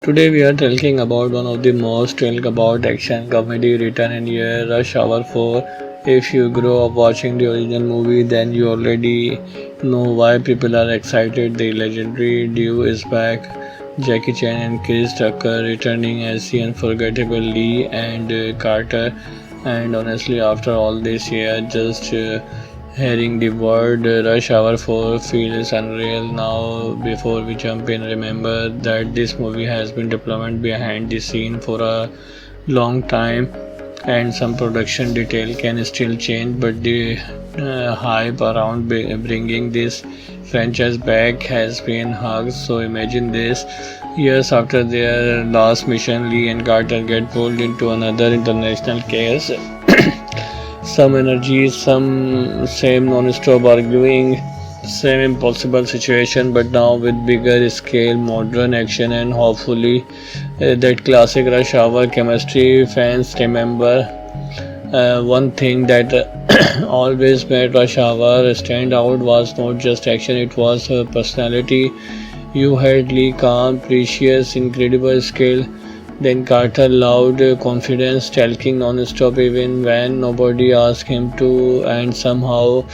Today we are talking about one of the most talked about action comedy written in year Rush Hour 4. If you grow up watching the original movie, then you already know why people are excited. The legendary duo is back. Jackie Chan and Chris Tucker returning as the unforgettable Lee and Carter. And honestly, after all this year, just hearing the word Rush Hour 4 feels unreal now. Before we jump in, remember that this movie has been development behind the scene for a long time, and some production detail can still change, but the hype around bringing this franchise back has been huge. So imagine this: years after their last mission, Lee and Carter get pulled into another international case. Some energy, some same non-stop arguing, same impossible situation, but now with bigger scale, modern action, and hopefully that classic rush hour chemistry. Fans remember one thing that always made rush hour stand out was not just action; it was her personality. You had Lee calm, precious, incredible skill. Then Carter loud confidence, talking non-stop even when nobody asked him to, and somehow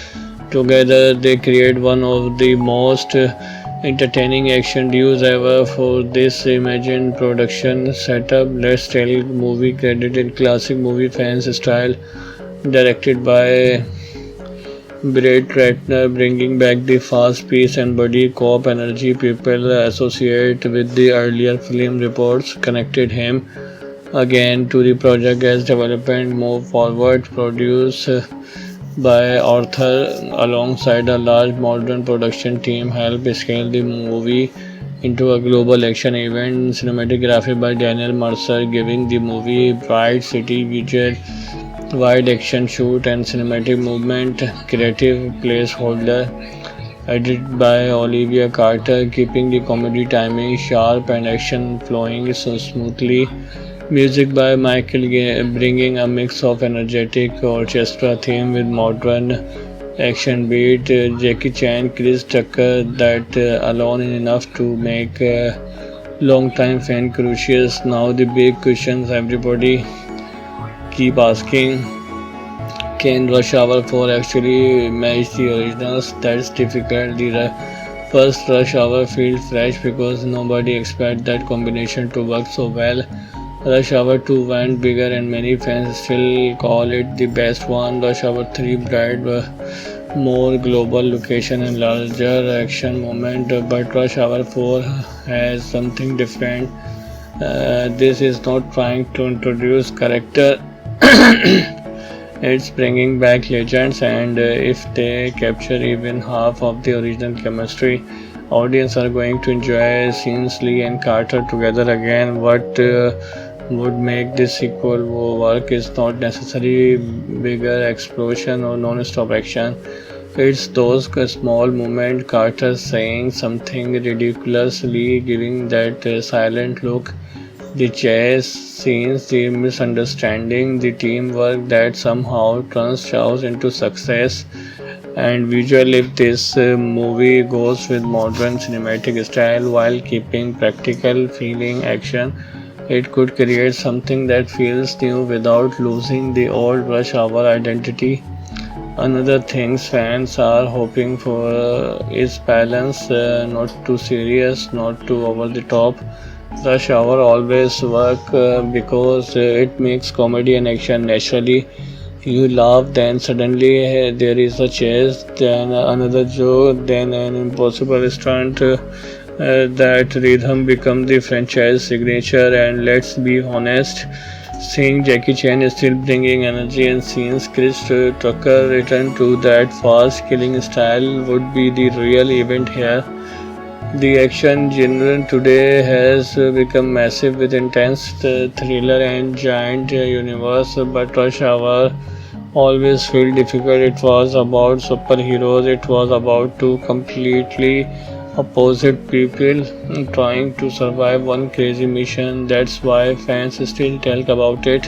together they create one of the most entertaining action duos ever. For this imagined production setup, let's tell movie credited classic movie fans style, directed by Brett Ratner, bringing back the fast pace and buddy cop energy people associate with the earlier film. Reports connected him again to the project as development moved forward. Produced by Arthur alongside a large modern production team, helped scale the movie into a global action event. Cinematography by Daniel Mercer, giving the movie bright city visual, wide action shoot and cinematic movement. Creative placeholder edited by Olivia Carter, keeping the comedy timing sharp and action flowing so smoothly. Music by Michael Gay, bringing a mix of energetic orchestra theme with modern action beat. Jackie Chan, Chris Tucker, that alone is enough to make long-time fan curious. Now the big questions everybody keep asking: can Rush Hour 4 actually match the originals? That's difficult. The first Rush Hour feels fresh because nobody expected that combination to work so well. Rush Hour 2 went bigger and many fans still call it the best one. Rush Hour 3 brought more global location and larger action moment, but Rush Hour 4 has something different. This is not trying to introduce character. It's bringing back legends, and if they capture even half of the original chemistry, audience are going to enjoy scenes Lee and Carter together again. What would make this sequel work is not necessarily bigger explosion or non-stop action. It's those small moments, Carter saying something ridiculously, giving that silent look, the chase scenes, the misunderstanding, the teamwork that somehow turns chaos into success. And visually, if this movie goes with modern cinematic style while keeping practical feeling action, it could create something that feels new without losing the old rush hour identity. Another things fans are hoping for is balance, not too serious, not too over the top. Rush Hour always work because it makes comedy and action naturally. You laugh, then suddenly there is a chase, then another joke, then an impossible stunt. That rhythm become the franchise signature. And let's be honest, seeing Jackie Chan is still bringing energy and scenes Chris Tucker return to that fast killing style would be the real event here. The action genre today has become massive with intense thriller and giant universe, but Rush Hour always felt difficult. It was about superheroes, it was about two completely opposite people trying to survive one crazy mission. That's why fans still talk about it.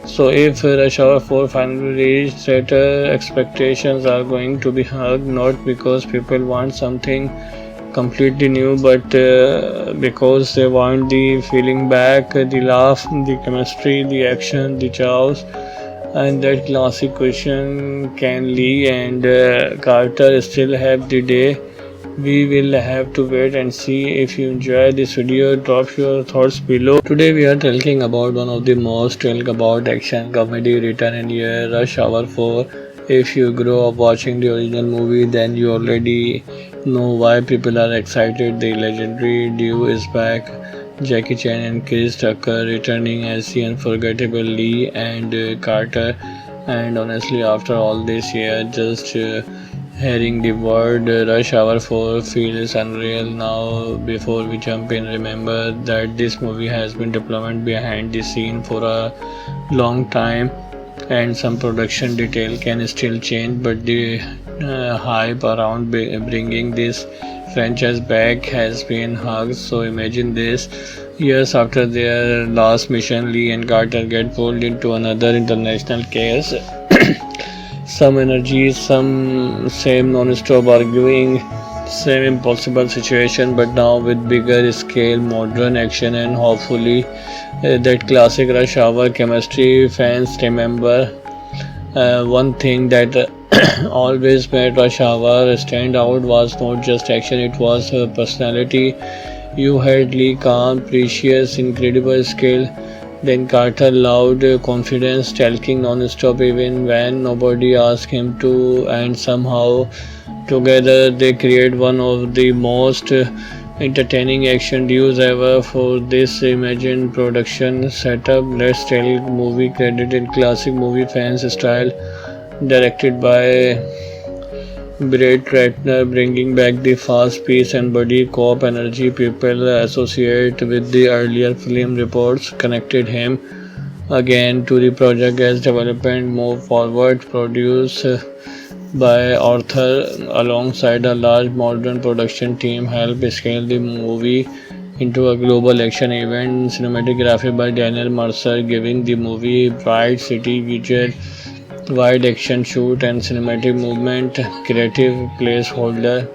So if Rush Hour 4 finally reached theater, expectations are going to be high, not because people want something completely new, but because they want the feeling back, the laugh, the chemistry, the action, the chaos, and that classic question, can Lee and Carter still have the day? We will have to wait and see. If you enjoy this video, drop your thoughts below. Today we are talking about one of the most talked about action comedy written in year, Rush Hour 4. If you grow up watching the original movie, then you already know why people are excited. The legendary duo is back. Jackie Chan and Chris Tucker returning as the unforgettable Lee and Carter. And honestly, after all this year, just hearing the word Rush Hour 4 feels unreal now. Before we jump in, remember that this movie has been developed behind the scene for a long time, and some production detail can still change, but the hype around bringing this franchise back has been huge. So imagine this: years after their last mission, Lee and Carter get pulled into another international case. Some energy, some same non-stop arguing, same impossible situation, but now with bigger scale, modern action, and hopefully that classic Rush Hour chemistry. Fans remember one thing that always made Rush Hour stand out was not just action; it was her personality. You had Lee calm, precious, incredible skill. Then Carter loud confidence, talking non-stop even when nobody asked him to, and somehow together they create one of the most entertaining action duos ever. For this imagined production setup, let's tell movie credited classic movie fans style, directed by Brett Ratner, bringing back the fast pace and buddy cop energy people associate with the earlier film. Reports connected him again to the project as development moved forward. Produced by Arthur alongside a large modern production team, helped scale the movie into a global action event. Cinematography by Daniel Mercer, giving the movie bright city visual, wide action shoot, and cinematic movement. Creative placeholder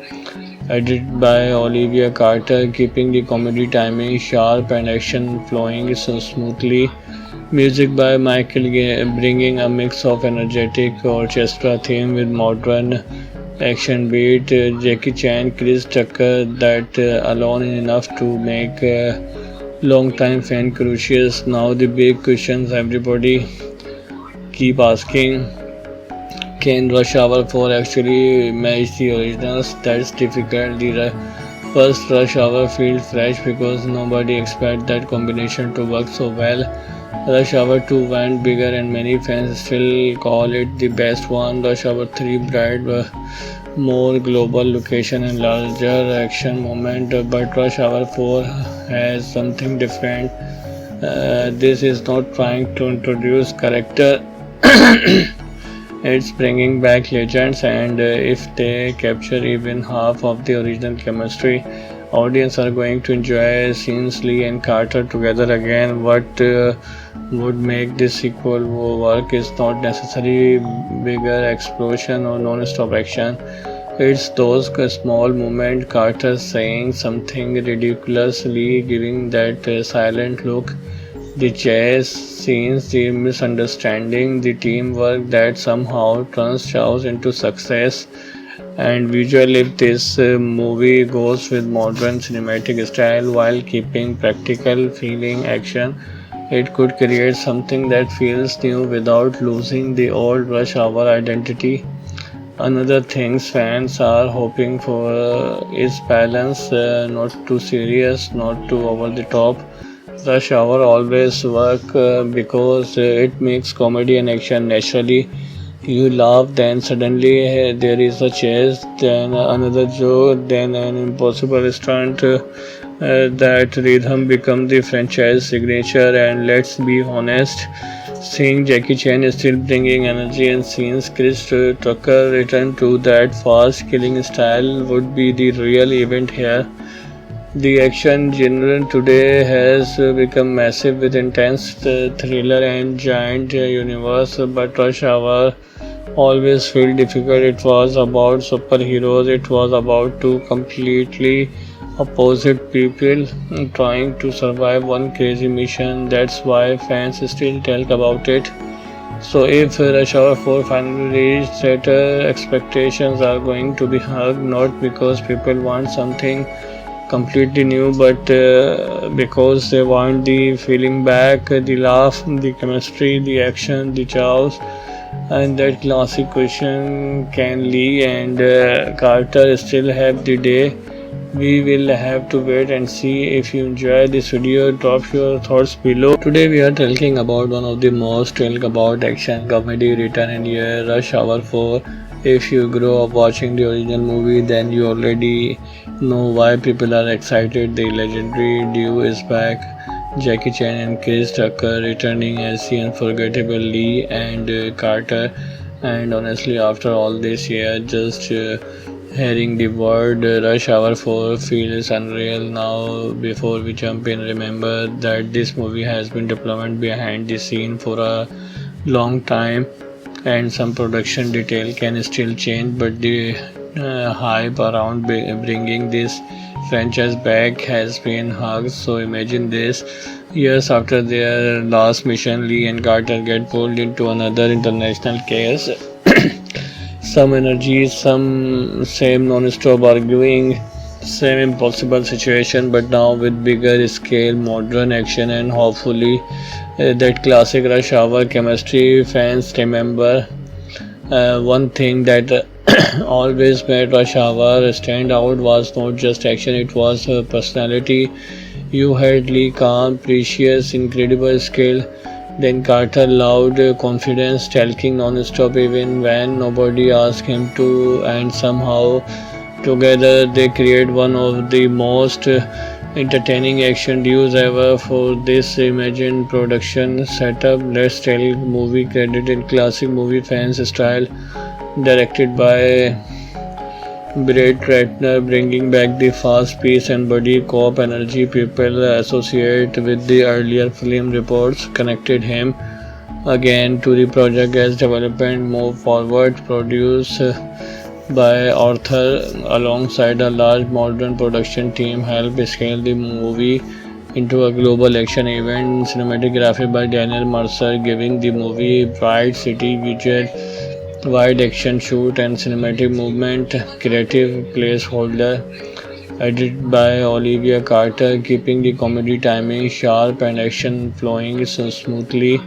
edited by Olivia Carter, keeping the comedy timing sharp and action flowing so smoothly. Music by Michael Gay, bringing a mix of energetic orchestra theme with modern action beat. Jackie Chan, Chris Tucker, that alone is enough to make long-time fan curious. Now the big questions everybody keep asking: can Rush Hour 4 actually match the originals? That's difficult. The first Rush Hour feels fresh because nobody expected that combination to work so well. Rush Hour 2 went bigger and many fans still call it the best one. Rush Hour 3 brought more global location and larger action moment, but Rush Hour 4 has something different. This is not trying to introduce character. It's bringing back legends, and if they capture even half of the original chemistry, audience are going to enjoy scenes Lee and Carter together again. What would make this sequel work is not necessarily bigger explosion or non-stop action. It's those small moments, Carter saying something ridiculously, giving that silent look, the chase scenes, the misunderstanding, the teamwork that somehow turns chaos into success. And visually, if this movie goes with modern cinematic style while keeping practical feeling action, it could create something that feels new without losing the old Rush Hour identity. Another thing fans are hoping for is balance, not too serious, not too over the top. Rush Hour always work because it makes comedy and action naturally. You laugh, then suddenly there is a chase, then another joke, then an impossible stunt. That rhythm becomes the franchise signature, and let's be honest, seeing Jackie Chan is still bringing energy and scenes Chris Tucker return to that fast killing style would be the real event here. The action genre today has become massive with intense thriller and giant universe, but Rush Hour always felt difficult. It was about superheroes. It was about two completely opposite people trying to survive one crazy mission. That's why fans still talk about it. So if Rush Hour 4 finally reached theater, expectations are going to be high, not because people want something completely new, but because they want the feeling back, the laugh, the chemistry, the action, the chaos, and that classic question: can Lee and Carter still have the day? We will have to wait and see. If you enjoy this video, drop your thoughts below. Today we are talking about one of the most talked about action comedy written in year, Rush Hour 4. If you grow up watching the original movie, then you already know why people are excited. The legendary duo is back. Jackie Chan and Chris Tucker returning as the unforgettable Lee and Carter. And honestly, after all this year, just hearing the word Rush Hour 4 feels unreal now. Before we jump in, remember that this movie has been developed behind the scene for a long time, and some production detail can still change, but the hype around bringing this franchise back has been huge. So imagine this: years after their last mission, Lee and Carter get pulled into another international case. Some energy, some same non-stop arguing, same impossible situation, but now with bigger scale, modern action, and hopefully that classic Rush Hour chemistry. Fans remember one thing that always made Rush Hour stand out was not just action; it was personality. You had Lee calm, precious, incredible skill. Then Carter loud confidence, talking non-stop even when nobody asked him to, and somehow together they create one of the most entertaining action duos ever. For this imagined production setup, let's tell movie credited classic movie fans style, directed by Brett Ratner, bringing back the fast pace and buddy cop energy people associate with the earlier film. Reports connected him again to the project as development moved forward. Produced by Arthur alongside a large modern production team, helped scale the movie into a global action event. Cinematography by Daniel Mercer, giving the movie bright city visual, wide action shoot, and cinematic movement. Creative placeholder edited by Olivia Carter, keeping the comedy timing sharp and action flowing so smoothly.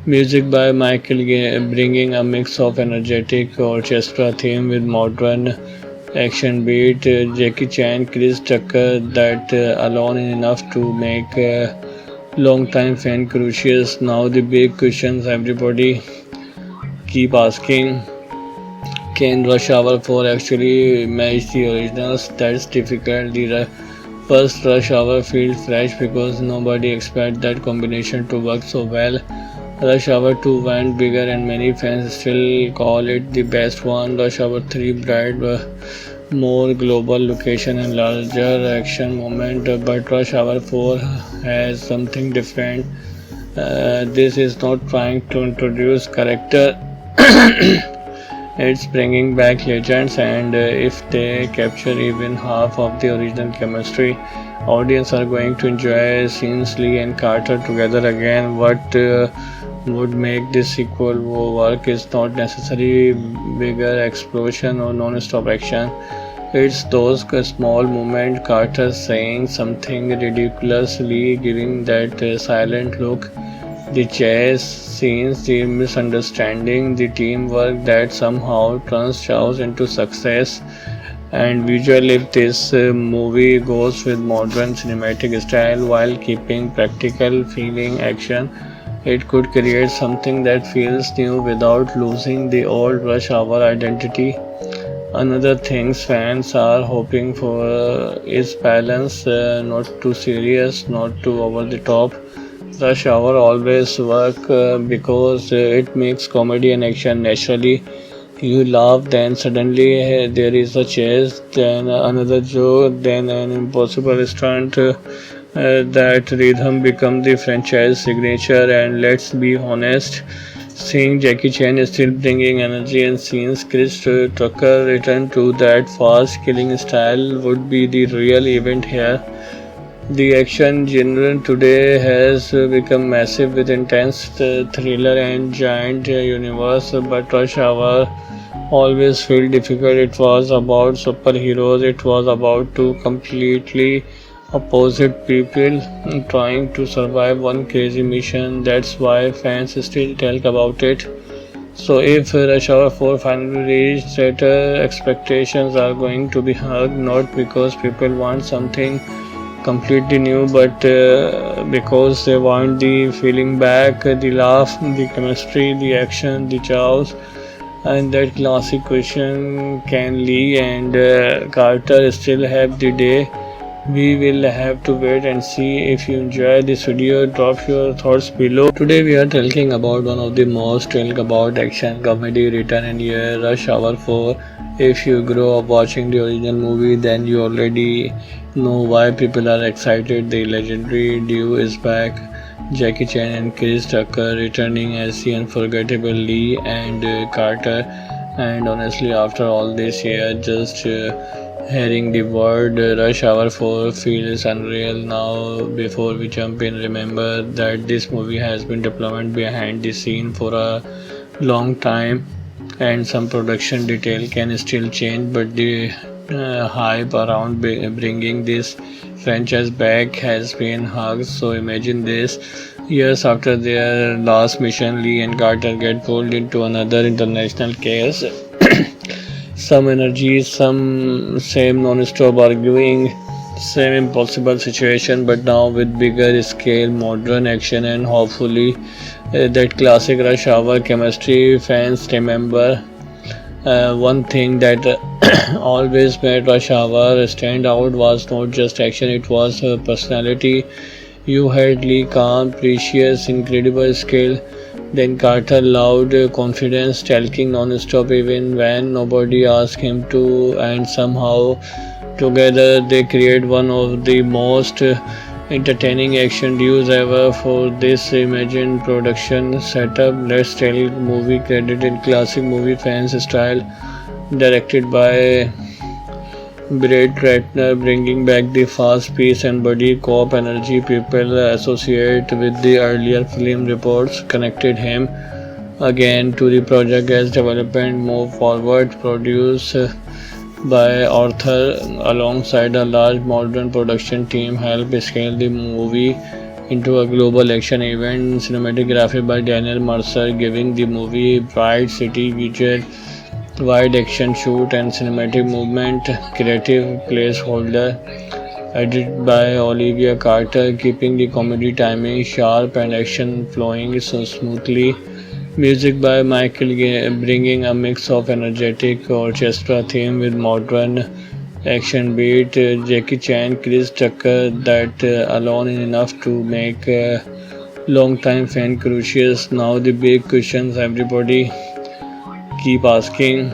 Music by Michael Gay, bringing a mix of energetic orchestra theme with modern action beat. Jackie Chan, Chris Tucker, that alone is enough to make long-time fan curious. Now the big questions everybody keep asking: can Rush Hour 4 actually match the originals? That's difficult. The first Rush Hour feels fresh because nobody expected that combination to work so well. Rush Hour 2 went bigger and many fans still call it the best one. Rush Hour 3 brought more global location and larger action moment, but Rush Hour 4 has something different. This is not trying to introduce character. It's bringing back legends, and if they capture even half of the original chemistry, audience are going to enjoy scenes Lee and Carter together again. What would make this sequel work is not necessarily bigger explosion or non-stop action. It's those small moments, Carter saying something ridiculously, giving that silent look, the chase scenes, the misunderstanding, the teamwork that somehow turns chaos into success. And visually, if this movie goes with modern cinematic style while keeping practical feeling action, it could create something that feels new without losing the old Rush Hour identity. Another thing fans are hoping for is balance, not too serious, not too over the top. Rush Hour always work because it makes comedy and action naturally. You laugh, then suddenly there is a chase, then another joke, then an impossible stunt. That rhythm becomes the franchise signature, and let's be honest, Seeing Jackie Chan is still bringing energy and seeing Chris Tucker return to that fast killing style would be the real event here. The action genre today has become massive with intense thriller and giant universe, but Rush Hour always felt difficult. It was about superheroes, it was about two completely opposite people trying to survive one crazy mission. That's why fans still talk about it. So if Rush Hour 4 finally reached theater, expectations are going to be hurt, not because people want something completely new, but because they want the feeling back, the laugh, the chemistry, the action, the chaos, and that classic question: can Lee and Carter still have the day? We will have to wait and see. If you enjoy this video, drop your thoughts below. Today we are talking about one of the most talked about action comedy written in year, Rush Hour 4. If you grow up watching the original movie, then you already know why people are excited. The legendary duo is back. Jackie Chan and Chris Tucker returning as the unforgettable Lee and Carter. And honestly, after all this year, just hearing the word Rush Hour 4 feels unreal now. Before we jump in, remember that this movie has been developed behind the scene for a long time, and some production detail can still change, but the hype around bringing this franchise back has been huge. So imagine this: years after their last mission, Lee and Carter get pulled into another international case. Some energy, some same non-stop arguing, same impossible situation, but now with bigger scale, modern action, and hopefully that classic Rush Hour chemistry. Fans remember one thing that always made Rush Hour stand out was not just action, it was personality. You had Lee calm, precious, incredible skill. Then Carter loud confidence, talking non-stop even when nobody asked him to, and somehow together they create one of the most entertaining action duos ever. For this imagined production setup, let's tell movie credit in classic movie fans style, directed by Brett Ratner, bringing back the fast pace and buddy cop energy people associate with the earlier film. Reports connected him again to the project as development moved forward. Produced by Arthur alongside a large modern production team, helped scale the movie into a global action event. Cinematography by Daniel Mercer, giving the movie bright city visual, wide action shoot, and cinematic movement. Creative placeholder edited by Olivia Carter, keeping the comedy timing sharp and action flowing so smoothly. Music by Michael Gay, bringing a mix of energetic orchestra theme with modern action beat. Jackie Chan, Chris Tucker, that alone is enough to make long-time fan curious. Now the big questions everybody keep asking: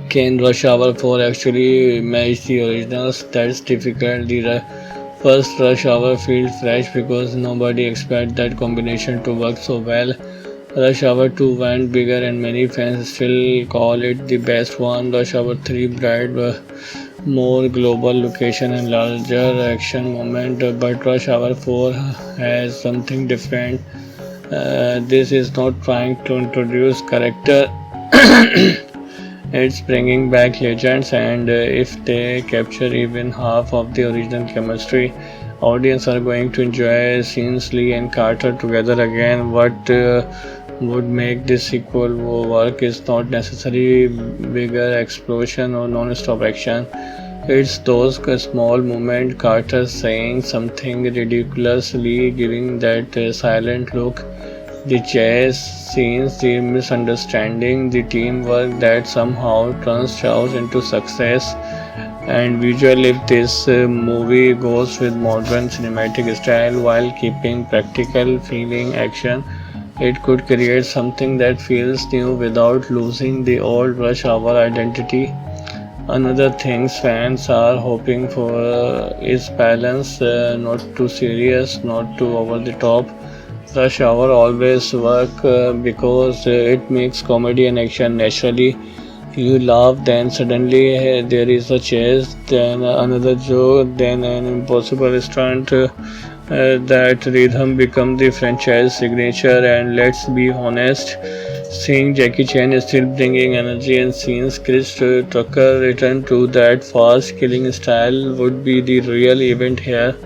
can Rush Hour 4 actually match the originals? That's difficult. The first Rush Hour feels fresh because nobody expected that combination to work so well. Rush Hour 2 went bigger and many fans still call it the best one. Rush Hour 3 brought more global location and larger action moment, but Rush Hour 4 has something different. This is not trying to introduce character. It's bringing back legends, and if they capture even half of the original chemistry, audience are going to enjoy scenes Lee and Carter together again. What would make this sequel work is not necessarily bigger explosion or non-stop action. It's those small moments, Carter saying something ridiculously, giving that silent look, the chase scenes, the misunderstanding, the teamwork that somehow turns chaos into success. And visually, if this movie goes with modern cinematic style while keeping practical feeling action, it could create something that feels new without losing the old Rush Hour identity. Another thing fans are hoping for is balance, not too serious, not too over the top. Rush Hour always work because it makes comedy and action naturally. You laugh, then suddenly there is a chase, then another joke, then an impossible stunt. That rhythm become the franchise signature, and let's be honest, seeing Jackie Chan is still bringing energy and scenes Chris Tucker return to that fast killing style would be the real event here.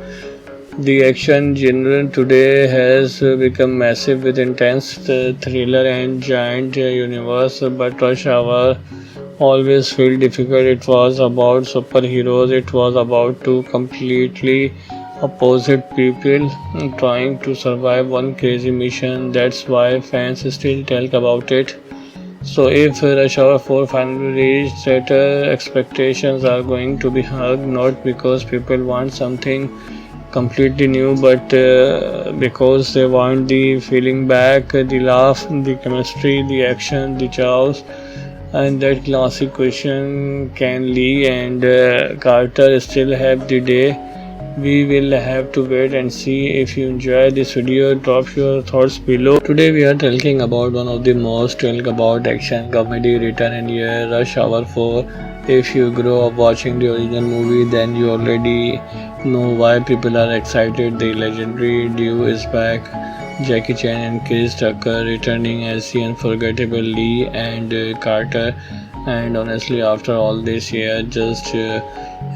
The action genre today has become massive with intense thriller and giant universe, but Rush Hour always felt difficult. It was about superheroes, it was about two completely opposite people trying to survive one crazy mission. That's why fans still talk about it. So, if Rush Hour 4 finally reached theater, expectations are going to be hugged not because people want something completely new, but because they want the feeling back, the laugh, the chemistry, the action, the chaos, and that classic question, can Lee and Carter still have the day? We will have to wait and see. If you enjoy this video, drop your thoughts below. Today we are talking about one of the most talked about action comedy written in year, Rush Hour 4. If you grow up watching the original movie, then you already know why people are excited. The legendary duo is back. Jackie Chan and Chris Tucker returning as the unforgettable Lee and Carter. And honestly, after all this year, just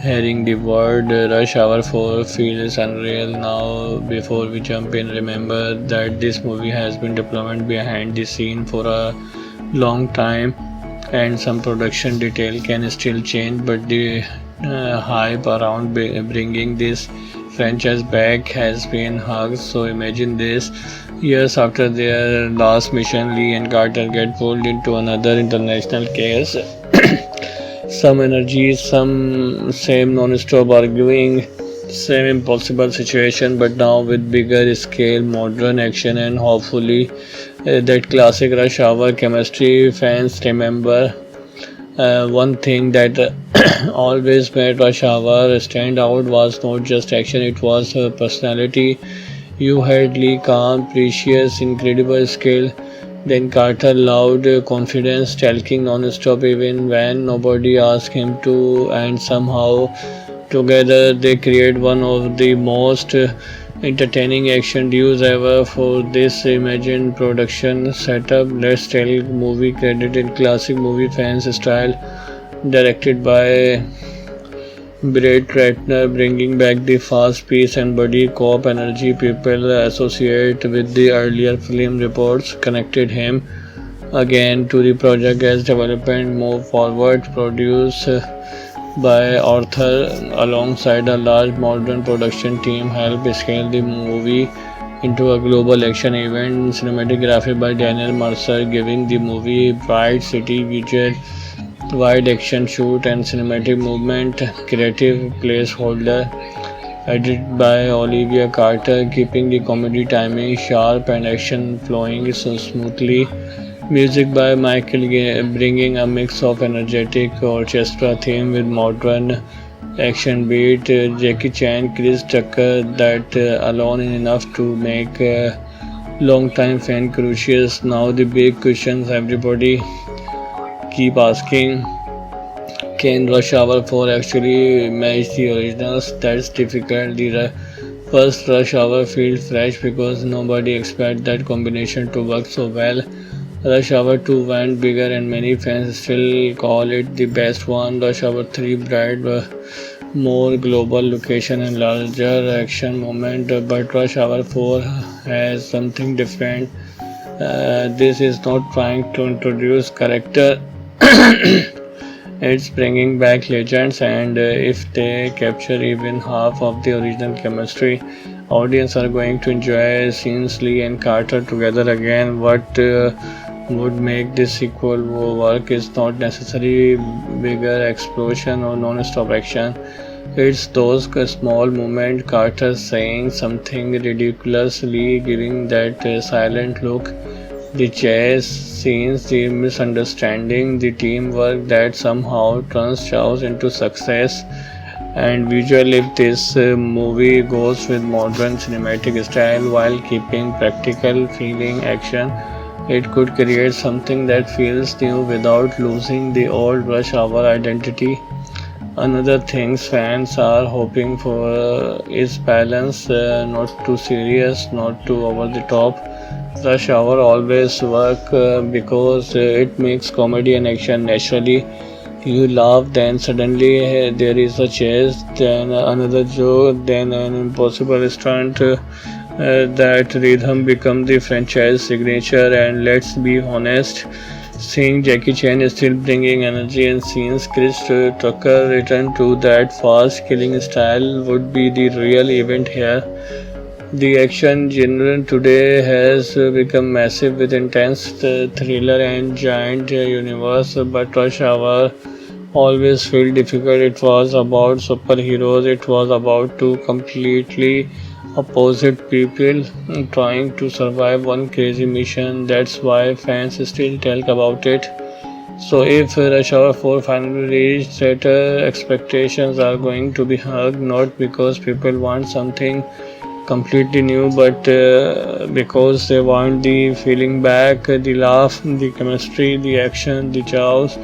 hearing the word Rush Hour 4 feels unreal now. Before we jump in, remember that this movie has been developed behind the scene for a long time, and some production detail can still change, but the hype around bringing this franchise back has been hugged. So imagine this: years after their last mission, Lee and Carter get pulled into another international case. Some energy, some same non-stop arguing, same impossible situation, but now with bigger scale, modern action, and hopefully that classic Rush Hour chemistry. Fans remember one thing that always made Rush Hour stand out was not just action; it was personality. You had Lee calm, precious, incredible skill. Then Carter loud confidence, talking non-stop even when nobody asked him to, and somehow together they create one of the most entertaining action duos ever. For this imagined production setup, let's tell movie credit in classic movie fans style, directed by Brett Ratner, bringing back the fast pace and buddy cop energy people associate with the earlier film. Reports connected him again to the project as development moved forward. Produced by Arthur alongside a large modern production team, helped scale the movie into a global action event. Cinematography by Daniel Mercer, giving the movie bright city visual, wide action shoot, and cinematic movement. Creative placeholder edited by Olivia Carter, keeping the comedy timing sharp and action flowing so smoothly. Music by Michael Gay, bringing a mix of energetic orchestra theme with modern action beat. Jackie Chan, Chris Tucker, that alone is enough to make long-time fan curious. Now the big questions everybody keep asking: can Rush Hour 4 actually match the originals? That's difficult. The first Rush Hour feels fresh because nobody expected that combination to work so well. Rush Hour 2 went bigger and many fans still call it the best one. Rush Hour 3 brought more global location and larger action moment, but Rush Hour 4 has something different. This is not trying to introduce character. It's bringing back legends, and if they capture even half of the original chemistry, audience are going to enjoy scenes Lee and Carter together again. What would make this sequel work is not necessarily bigger explosion or non-stop action. It's those small moments, Carter saying something ridiculously, giving that silent look, the chase scenes, the misunderstanding, the teamwork that somehow turns chaos into success. and visual. If this movie goes with modern cinematic style while keeping practical feeling action, it could create something that feels new without losing the old Rush Hour identity. Another things fans are hoping for is balance, not too serious, not too over the top. Rush Hour always work because it makes comedy and action naturally. You laugh, then suddenly there is a chase, then another joke, then an impossible stunt. That rhythm become the franchise signature, and let's be honest, seeing Jackie Chan is still bringing energy and scenes Chris Tucker return to that fast killing style would be the real event here. The action genre today has become massive with intense thriller and giant universe, but Rush Hour always felt difficult. It was about superheroes, it was about two completely opposite people trying to survive one crazy mission. That's why fans still talk about it. So if Rush Hour 4 finally reached theater, expectations are going to be hugged, not because people want something completely new, but because they want the feeling back, the laugh, the chemistry, the action, the chaos,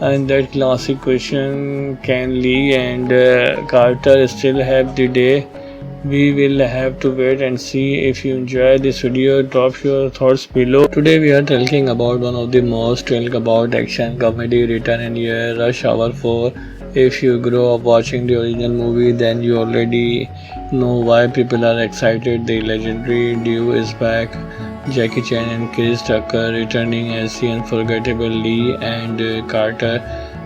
and that classic question, can Lee and Carter still have the day? We will have to wait and see. If you enjoy this video, drop your thoughts below. Today we are talking about one of the most talked about action comedy written in year, Rush Hour 4. If you grow up watching the original movie, then you already know why people are excited. The legendary duo is back. Jackie Chan and Chris Tucker returning as the unforgettable Lee and Carter.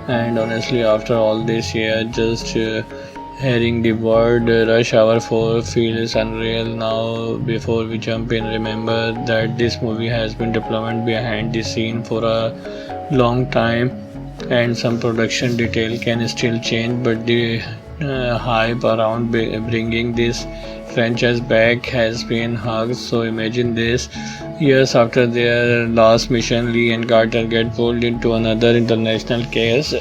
And honestly, after all this year, just hearing the word Rush Hour 4 feels unreal now. Before we jump in, remember that this movie has been development behind the scene for a long time, and some production detail can still change, but the hype around bringing this franchise back has been hugged. So imagine this: years after their last mission, Lee and Carter get pulled into another international case.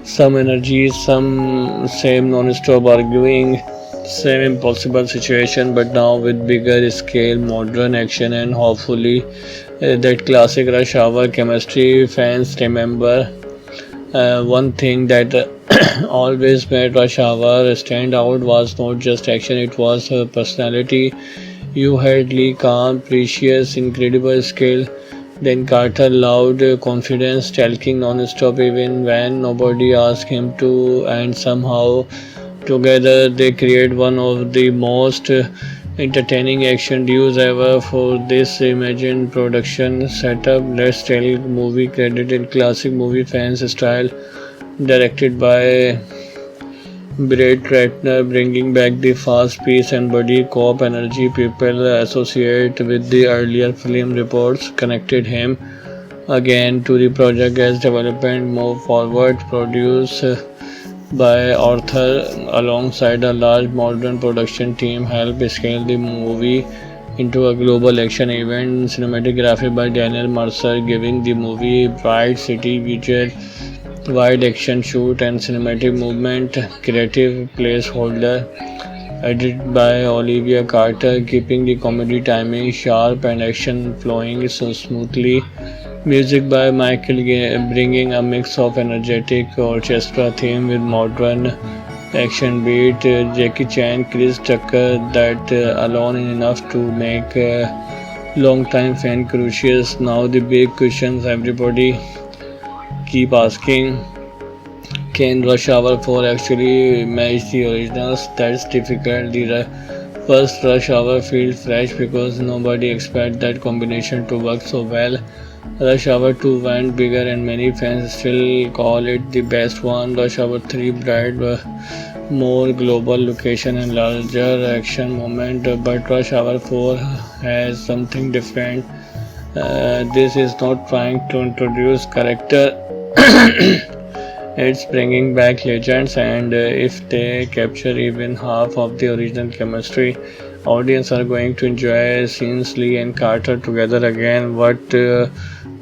Some energy, some same non-stop arguing, same impossible situation, but now with bigger scale, modern action, and hopefully that classic Rush Hour chemistry. Fans remember one thing that always made Rush Hour stand out was not just action; it was her personality. You had Lee calm, precious, incredible skill. Then Carter loud confidence, talking non-stop even when nobody asked him to, and somehow together they create one of the most entertaining action duos ever. For this imagined production setup, let's tell movie credited classic movie fans style, directed by Brett Ratner, bringing back the fast pace and buddy cop energy people associate with the earlier film. Reports connected him again to the project as development moved forward. Produced by Arthur alongside a large modern production team, helped scale the movie into a global action event. Cinematography by Daniel Mercer, giving the movie bright city visual, wide action shoot, and cinematic movement. Creative placeholder edited by Olivia Carter, keeping the comedy timing sharp and action flowing so smoothly. Music by Michael Gay, bringing a mix of energetic orchestra theme with modern action beat. Jackie Chan, Chris Tucker, that alone is enough to make long-time fan curious. Now the big questions everybody keep asking: can Rush Hour 4 actually match the originals? That's difficult. The first Rush Hour feels fresh because nobody expected that combination to work so well. Rush Hour 2 went bigger and many fans still call it the best one. Rush Hour 3 brought more global location and larger action moment, but Rush Hour 4 has something different. This is not trying to introduce character. It's bringing back legends, and if they capture even half of the original chemistry, audience are going to enjoy scenes Lee and Carter together again. What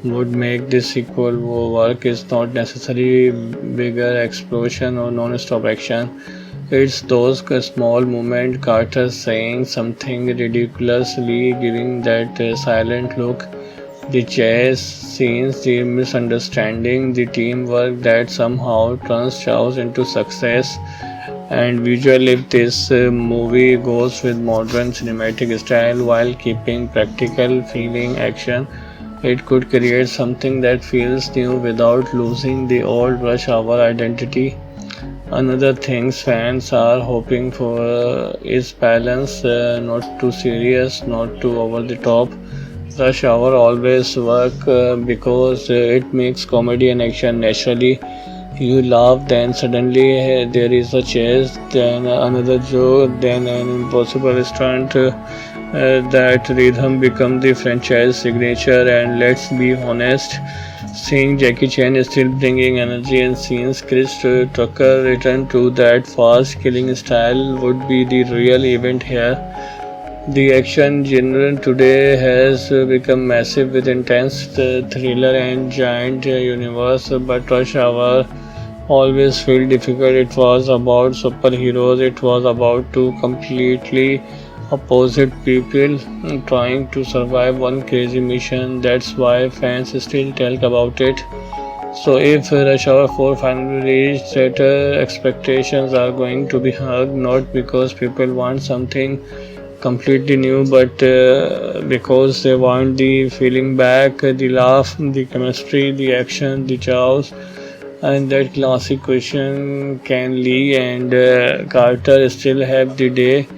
would make this sequel work is not necessarily bigger explosion or non-stop action. It's those small moments, Carter saying something ridiculously, giving that silent look, the chase scenes, the misunderstanding, the teamwork that somehow turns chaos into success. And visually, if this movie goes with modern cinematic style while keeping practical feeling action, it could create something that feels new without losing the old rush hour identity. Another thing fans are hoping for is balance, not too serious, not too over the top. Rush Hour always work because it makes comedy and action naturally. You laugh, then suddenly there is a chase, then another joke, then an impossible stunt. That rhythm becomes the franchise signature, and let's be honest, seeing Jackie Chan is still bringing energy and seeing Chris Tucker return to that fast killing style would be the real event here. The action genre today has become massive with intense thriller and giant universe, but Rush Hour always felt difficult. It was about superheroes, it was about two completely opposite people trying to survive one crazy mission. That's why fans still talk about it. So if Rush Hour 4 finally reached theater, expectations are going to be hugged, not because people want something completely new, but because they want the feeling back, the laugh, the chemistry, the action, the chaos, and that classic question, can Lee and Carter still have the day?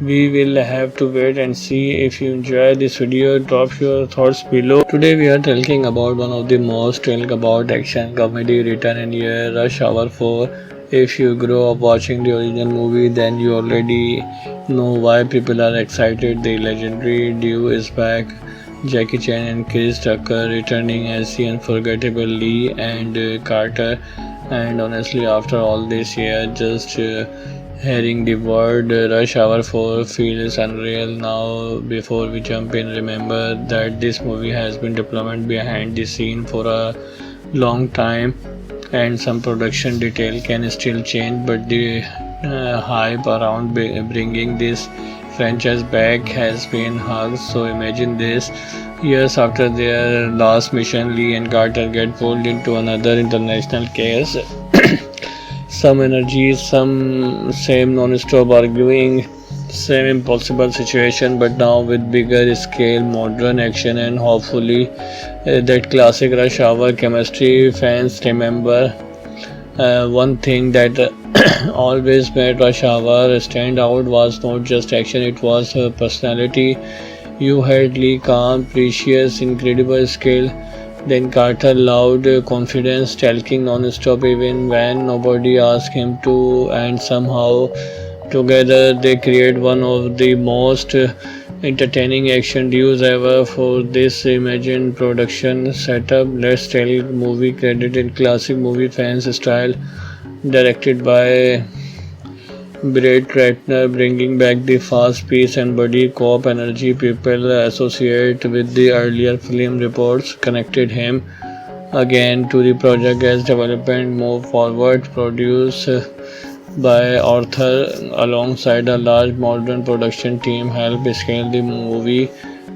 We will have to wait and see. If you enjoy this video, drop your thoughts below. Today we are talking about one of the most talked about action comedy written in year, Rush Hour 4. If you grow up watching the original movie, then you already know why people are excited. The legendary duo is back. Jackie Chan and Chris Tucker returning as the unforgettable Lee and Carter. And honestly, after all this year, just hearing the word Rush Hour 4 feels unreal now. Before we jump in, remember that this movie has been development behind the scene for a long time, and some production detail can still change, but the hype around bringing this franchise back has been huge. So imagine this: years after their last mission, Lee and Carter get pulled into another international case. Some energy, some same non-stop arguing, same impossible situation, but now with bigger scale, modern action, and hopefully that classic Rush Hour chemistry. Fans remember one thing that always made Rush Hour stand out was not just action; it was personality. You had Lee calm, precious, incredible skill. Then Carter loud confidence, talking non-stop even when nobody asked him to, and somehow together they create one of the most entertaining action duos ever. For this imagined production setup, let's tell movie credit in classic movie fans style, directed by Brett Ratner, bringing back the fast pace and buddy cop energy people associate with the earlier film. Reports connected him again to the project as development moved forward. Produced by Arthur alongside a large modern production team, helped scale the movie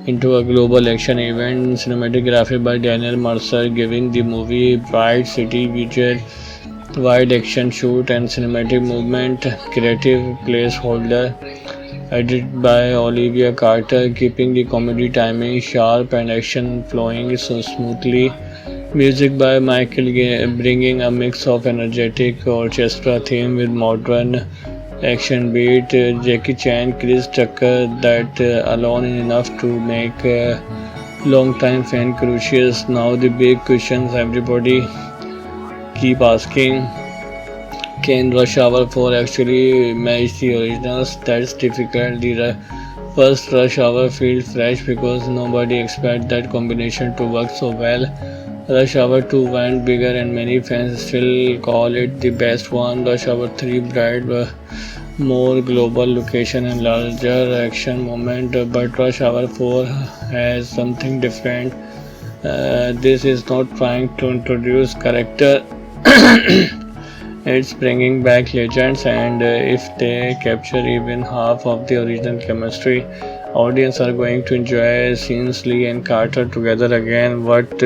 into a global action event. Cinematography by Daniel Mercer, giving the movie bright city visual, wide action shoot, and cinematic movement. Creative placeholder edited by Olivia Carter, keeping the comedy timing sharp and action flowing so smoothly. Music by Michael Gay, bringing a mix of energetic orchestra theme with modern action beat. Jackie Chan, Chris Tucker, that alone is enough to make long-time fan curious. Now the big questions everybody keep asking: can Rush Hour 4 actually match the originals? That's difficult. The first Rush Hour feels fresh because nobody expected that combination to work so well. Rush Hour 2 went bigger and many fans still call it the best one. Rush Hour 3 brought more global location and larger action moment, but Rush Hour 4 has something different. This is not trying to introduce character. It's bringing back legends, and if they capture even half of the original chemistry, audience are going to enjoy scenes Lee and Carter together again. What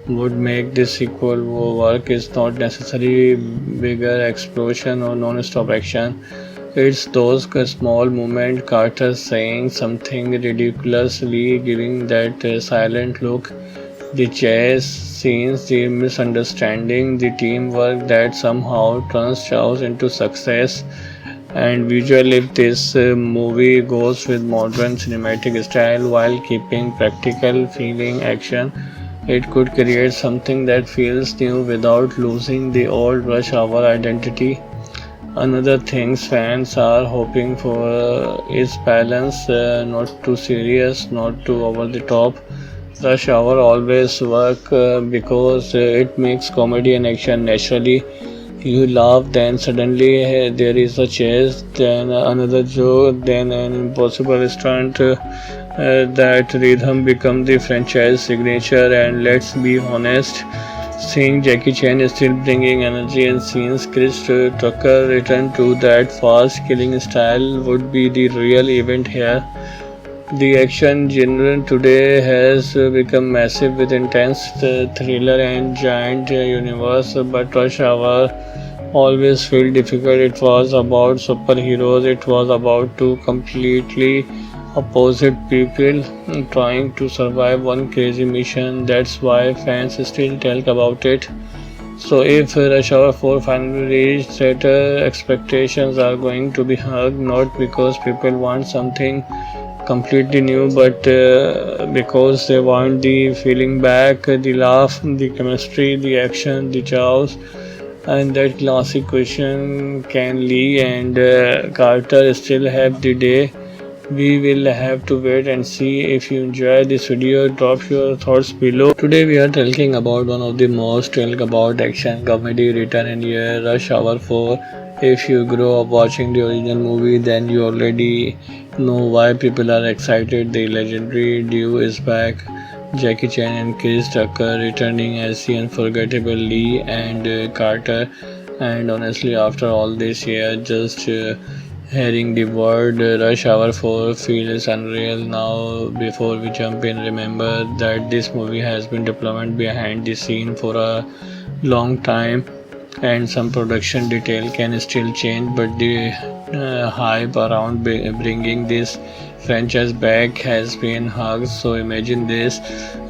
would make this sequel work is not necessarily bigger explosion or non-stop action. It's those small moments, Carter saying something ridiculously, giving that silent look, the chase scenes, the misunderstanding, the teamwork that somehow turns chaos into success. And visually, if this movie goes with modern cinematic style while keeping practical feeling action, it could create something that feels new without losing the old rush hour identity. Another things fans are hoping for is balance, not too serious, not too over the top. Rush Hour always work because it makes comedy and action naturally. You laugh, then suddenly there is a chase, then another joke, then an impossible stunt. That rhythm becomes the franchise signature, and let's be honest, seeing Jackie Chan is still bringing energy and seeing Chris Tucker return to that fast killing style would be the real event here. The action genre today has become massive with intense thriller and giant universe, but Rush Hour always felt difficult. It was about superheroes, it was about two completely opposite people trying to survive one crazy mission. That's why fans still talk about it. So if Rush Hour 4 finally reached theater, expectations are going to be hugged, not because people want something completely new, but because they want the feeling back, the laugh, the chemistry, the action, the chaos, and that classic question: Can Lee and Carter still have the day? We will have to wait and see. If you enjoy this video, drop your thoughts below. Today we are talking about one of the most talked about action comedy written in year, Rush Hour 4. If you grow up watching the original movie, then you already know why people are excited. The legendary duo is back. Jackie Chan and Chris Tucker returning as the unforgettable Lee and Carter. And honestly, after all this year, just hearing the word Rush Hour 4 feels unreal now. Before we jump in, remember that this movie has been development behind the scene for a long time, and some production detail can still change, but the hype around bringing this franchise back has been hugged. So imagine this: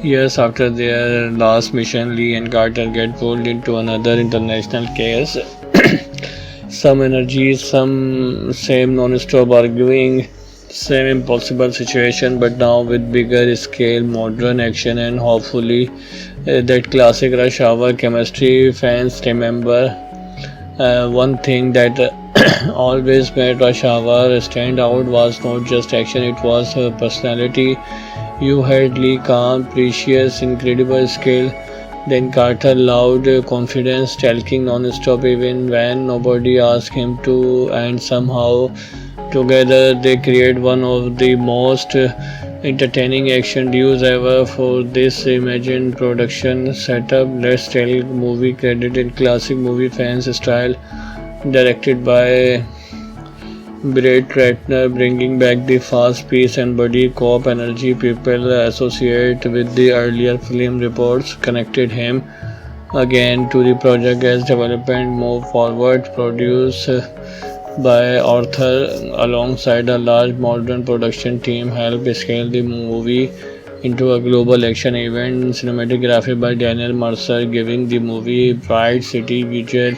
years after their last mission, Lee and Carter get pulled into another international case. Some energy, some same non-stop arguing, same impossible situation, but now with bigger scale, modern action, and hopefully that classic Rush Hour chemistry. Fans remember one thing that always made Rush Hour stand out was not just action; it was personality. You had Lee calm, precious, incredible skill. Then Carter loud confidence, talking non-stop even when nobody asked him to, and somehow together they create one of the most entertaining action duos ever. For this imagined production setup, let's tell movie credited classic movie fans style, directed by Brett Ratner, bringing back the fast pace and buddy cop energy people associate with the earlier film. Reports connected him again to the project as development moved forward. Produced by Arthur alongside a large modern production team, helped scale the movie into a global action event. Cinematography by Daniel Mercer, giving the movie bright city visual,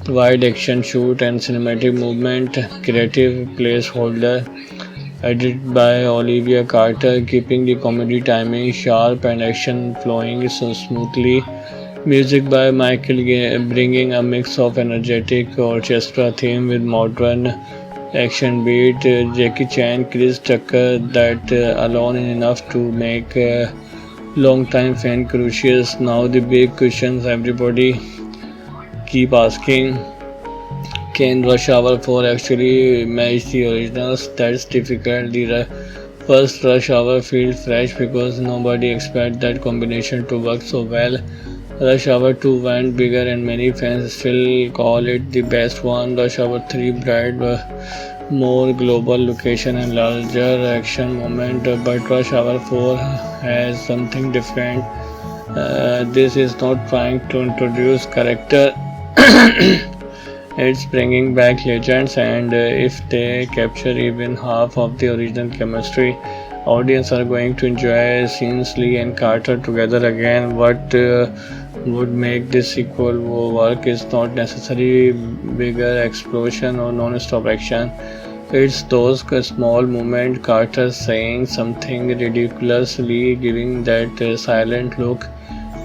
wide action shoot, and cinematic movement. Creative placeholder edited by Olivia Carter, keeping the comedy timing sharp and action flowing so smoothly. Music by Michael Gay, bringing a mix of energetic orchestra theme with modern action beat. Jackie Chan, Chris Tucker, that alone is enough to make long-time fan curious. Now the big questions everybody keep asking: Can Rush Hour 4 actually match the originals? That's difficult. The First, Rush Hour feels fresh because nobody expected that combination to work so well. Rush Hour 2 went bigger and many fans still call it the best one. Rush Hour 3 brought more global location and larger action moment, but Rush Hour 4 has something different. This is not trying to introduce character, it's bringing back legends, and if they capture even half of the original chemistry, audience are going to enjoy scenes Lee and Carter together again. What would make this sequel work is not necessarily bigger explosion or non-stop action. It's those small moments, Carter saying something ridiculously, giving that silent look,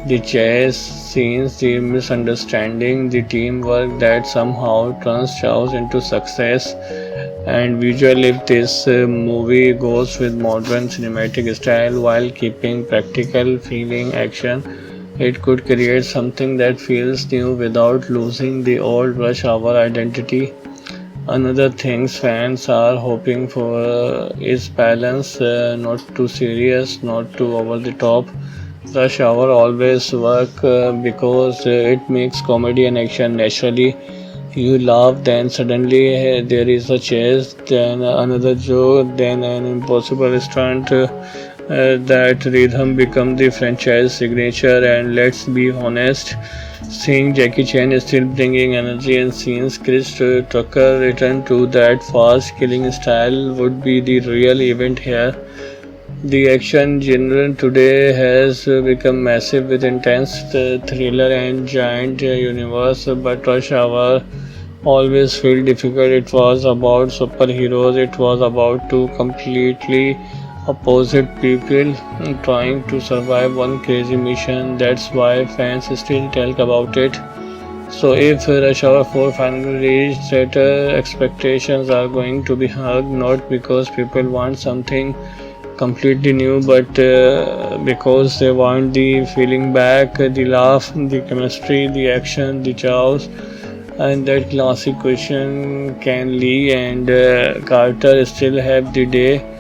the chase scenes, the misunderstanding, the teamwork that somehow turns chaos into success. And visually, if this movie goes with modern cinematic style while keeping practical feeling action, it could create something that feels new without losing the old Rush Hour identity. Another thing fans are hoping for is balance, not too serious, not too over the top. Rush Hour always work because it makes comedy and action naturally. You laugh, then suddenly there is a chase, then another joke, then an impossible stunt. That rhythm become the franchise signature, and let's be honest, seeing Jackie Chan is still bringing energy and scenes Chris Tucker return to that fast killing style would be the real event here. The action genre today has become massive with intense thriller and giant universe, but Rush Hour always felt difficult. It was about superheroes, it was about two completely opposite people trying to survive one crazy mission. That's why fans still talk about it. So if Rush Hour 4 finally reached theater, expectations are going to be hugged, not because people want something completely new, but because they want the feeling back, the laugh, the chemistry, the action, the chaos, and that classic question, can Lee and Carter still have the day?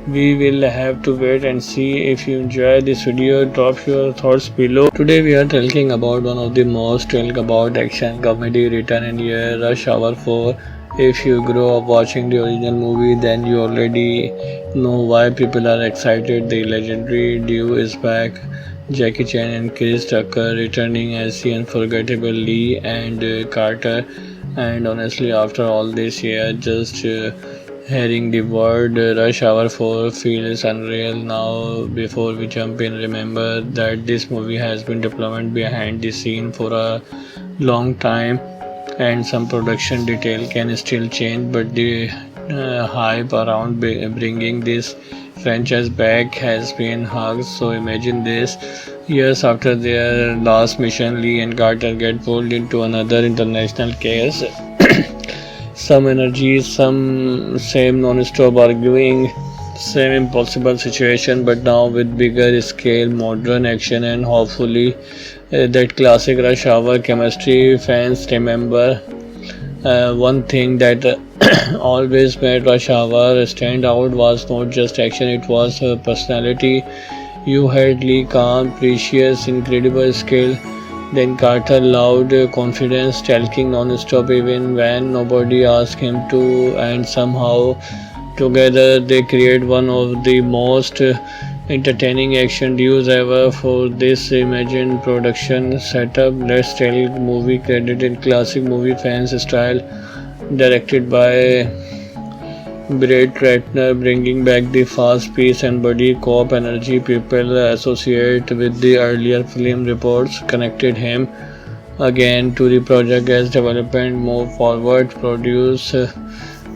We will have to wait and see. If you enjoy this video, drop your thoughts below. Today we are talking about one of the most talked about action comedy written in year, Rush Hour 4. If you grow up watching the original movie, then you already know why people are excited. The legendary duo is back. Jackie Chan and Chris Tucker returning as the unforgettable Lee and Carter. And honestly, after all this year, just hearing the word Rush Hour 4 feels unreal now. Before we jump in, remember that this movie has been development behind the scene for a long time, and some production detail can still change, but the hype around bringing this franchise back has been huge. So imagine this: years after their last mission, Lee and Carter get pulled into another international case. Some energy, some same non-stop arguing, same impossible situation, but now with bigger scale, modern action, and hopefully that classic Rush Hour chemistry. Fans remember one thing that always made Rush Hour stand out was not just action, it was personality. You had Lee calm, precious, incredible skill. Then Carter loud confidence, talking non-stop even when nobody asked him to, and somehow together they create one of the most entertaining action duos ever. For this imagined production setup, let's tell movie credited in classic movie fans style, directed by Brett Ratner, bringing back the fast pace and buddy cop energy people associate with the earlier film. Reports connected him again to the project as development moved forward. Produced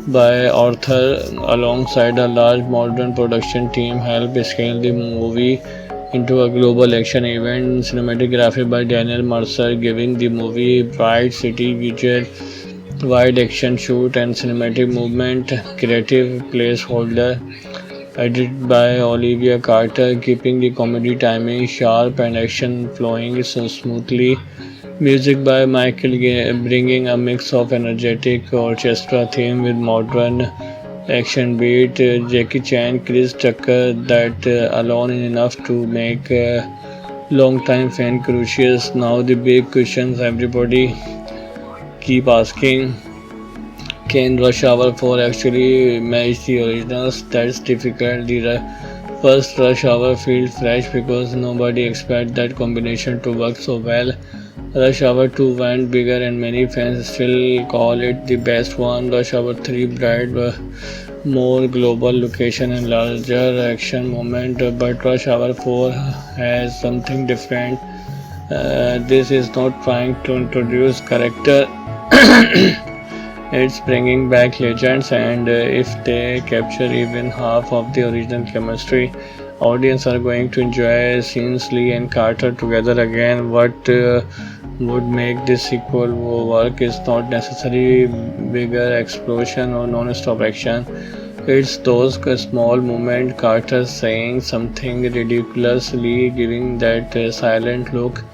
by Arthur alongside a large modern production team, helped scale the movie into a global action event. Cinematography by Daniel Mercer, giving the movie bright city visual, wide action shoot, and cinematic movement. Creative placeholder edited by Olivia Carter, keeping the comedy timing sharp and action flowing so smoothly. Music by Michael Gay, bringing a mix of energetic orchestra theme with modern action beat. Jackie Chan, Chris Tucker, that alone is enough to make long-time fan curious. Now the big questions everybody keep asking: can Rush Hour 4 actually match the originals? That's difficult. The first Rush Hour feels fresh because nobody expected that combination to work so well. Rush Hour 2 went bigger and many fans still call it the best one. Rush Hour 3 brought more global location and larger action moment, but Rush Hour 4 has something different. This is not trying to introduce character. It's bringing back legends, and if they capture even half of the original chemistry, audience are going to enjoy scenes Lee and Carter together again. What would make this sequel work is not necessarily bigger explosion or non-stop action. It's those small moments, Carter saying something ridiculously, giving that silent look,